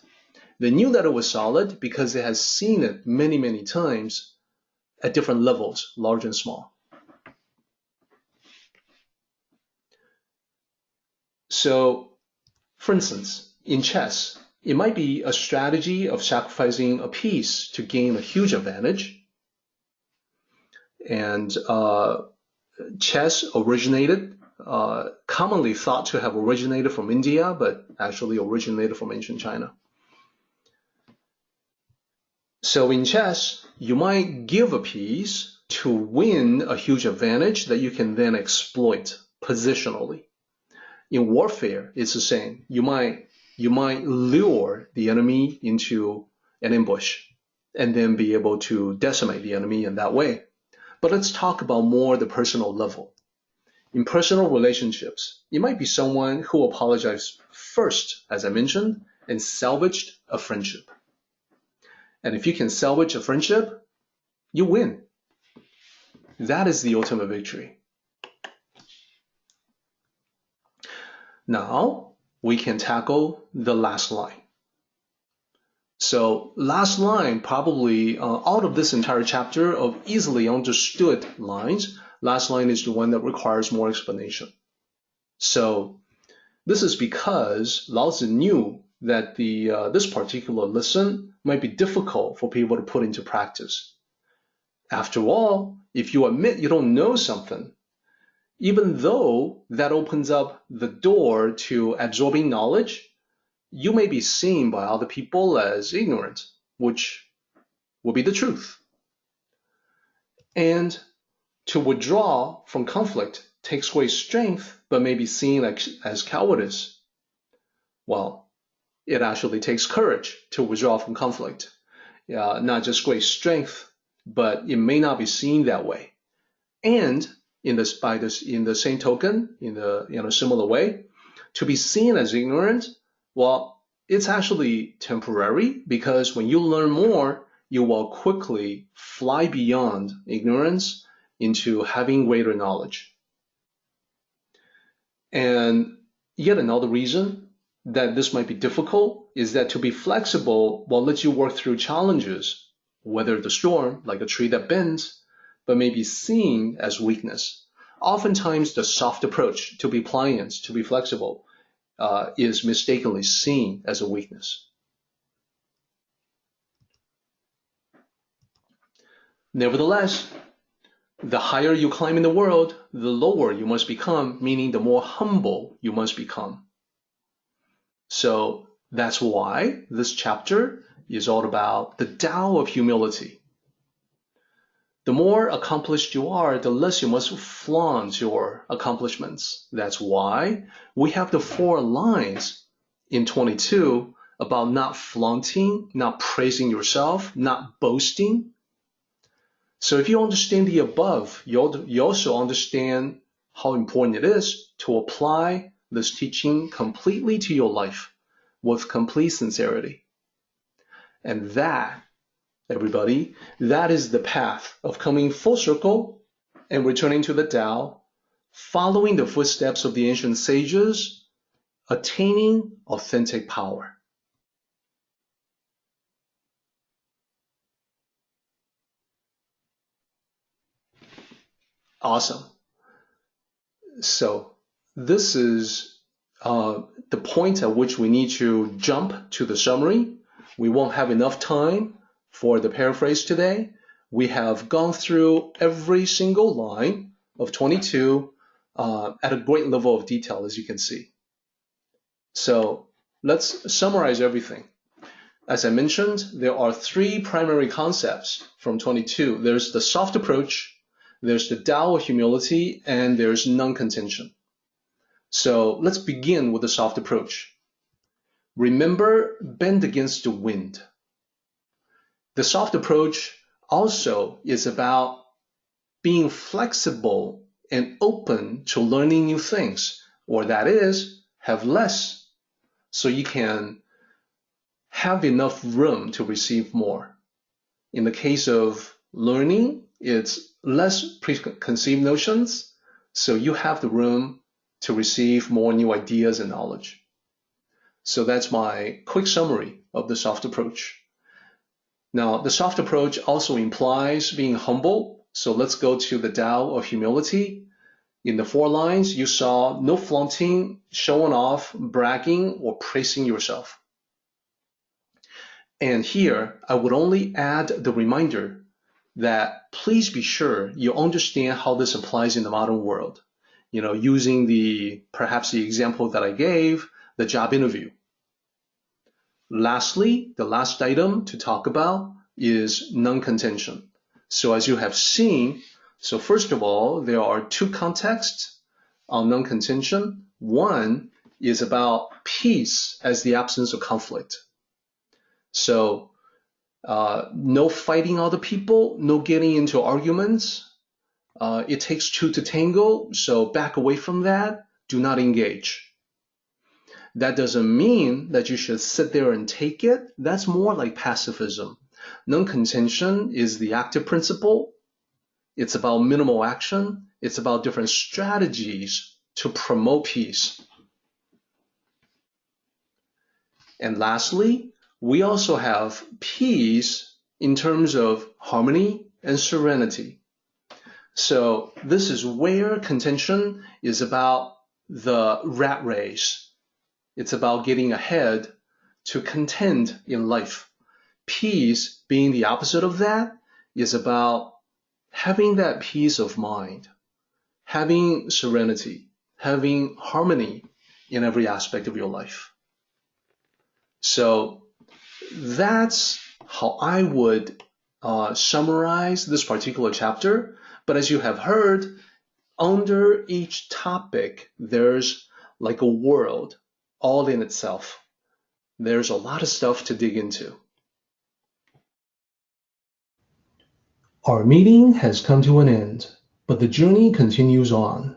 They knew that it was solid because they had seen it many, many times at different levels, large and small. So, for instance, in chess, it might be a strategy of sacrificing a piece to gain a huge advantage. And chess originated, commonly thought to have originated from India, but actually originated from ancient China. So in chess, you might give a piece to win a huge advantage that you can then exploit positionally. In warfare, it's the same. You might lure the enemy into an ambush and then be able to decimate the enemy in that way. But let's talk about more the personal level. In personal relationships, it might be someone who apologized first, as I mentioned, and salvaged a friendship. And if you can salvage a friendship, you win. That is the ultimate victory. Now, we can tackle the last line. So last line, probably out of this entire chapter of easily understood lines, last line is the one that requires more explanation. So this is because Lao Tzu knew that this particular lesson might be difficult for people to put into practice. After all, if you admit you don't know something, even though that opens up the door to absorbing knowledge, you may be seen by other people as ignorant, which will be the truth. And to withdraw from conflict takes great strength, but may be seen as cowardice. Well, it actually takes courage to withdraw from conflict. Not just great strength, but it may not be seen that way. And in the same token, in a similar way, to be seen as ignorant, well, it's actually temporary, because when you learn more, you will quickly fly beyond ignorance into having greater knowledge. And yet another reason that this might be difficult is that to be flexible will let you work through challenges, weather the storm like a tree that bends, but may be seen as weakness. Oftentimes, the soft approach, to be pliant, to be flexible, is mistakenly seen as a weakness. Nevertheless, the higher you climb in the world, the lower you must become, meaning the more humble you must become. So that's why this chapter is all about the Tao of humility. The more accomplished you are, the less you must flaunt your accomplishments. That's why we have the 4 lines in 22 about not flaunting, not praising yourself, not boasting. So if you understand the above, you also understand how important it is to apply this teaching completely to your life with complete sincerity. And that, everybody, that is the path of coming full circle and returning to the Tao, following the footsteps of the ancient sages, attaining authentic power. Awesome. So this is the point at which we need to jump to the summary. We won't have enough time for the paraphrase today. We have gone through every single line of 22 at a great level of detail, as you can see. So let's summarize everything. As I mentioned, there are 3 primary concepts from 22. There's the soft approach, there's the Tao of humility, and there's non-contention. So let's begin with the soft approach. Remember, bend against the wind. The soft approach also is about being flexible and open to learning new things, or that is, have less, so you can have enough room to receive more. In the case of learning, it's less preconceived notions, so you have the room to receive more new ideas and knowledge. So that's my quick summary of the soft approach. Now, the soft approach also implies being humble, so let's go to the Tao of humility. In the 4 lines, you saw no flaunting, showing off, bragging, or praising yourself. And here, I would only add the reminder that please be sure you understand how this applies in the modern world. Using perhaps the example that I gave, the job interview. Lastly, the last item to talk about is non-contention. So as you have seen, so first of all, there are 2 contexts on non-contention. One is about peace as the absence of conflict. So no fighting other people, no getting into arguments. It takes 2 to tango, so back away from that. Do not engage. That doesn't mean that you should sit there and take it. That's more like pacifism. Non-contention is the active principle. It's about minimal action. It's about different strategies to promote peace. And lastly, we also have peace in terms of harmony and serenity. So this is where contention is about the rat race. It's about getting ahead to contend in life. Peace, being the opposite of that, is about having that peace of mind, having serenity, having harmony in every aspect of your life. So that's how I would summarize this particular chapter. But as you have heard, under each topic, there's like a world all in itself. There's a lot of stuff to dig into. Our meeting has come to an end, but the journey continues on.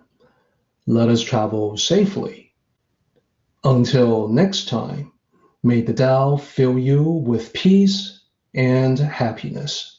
Let us travel safely. Until next time, may the Tao fill you with peace and happiness.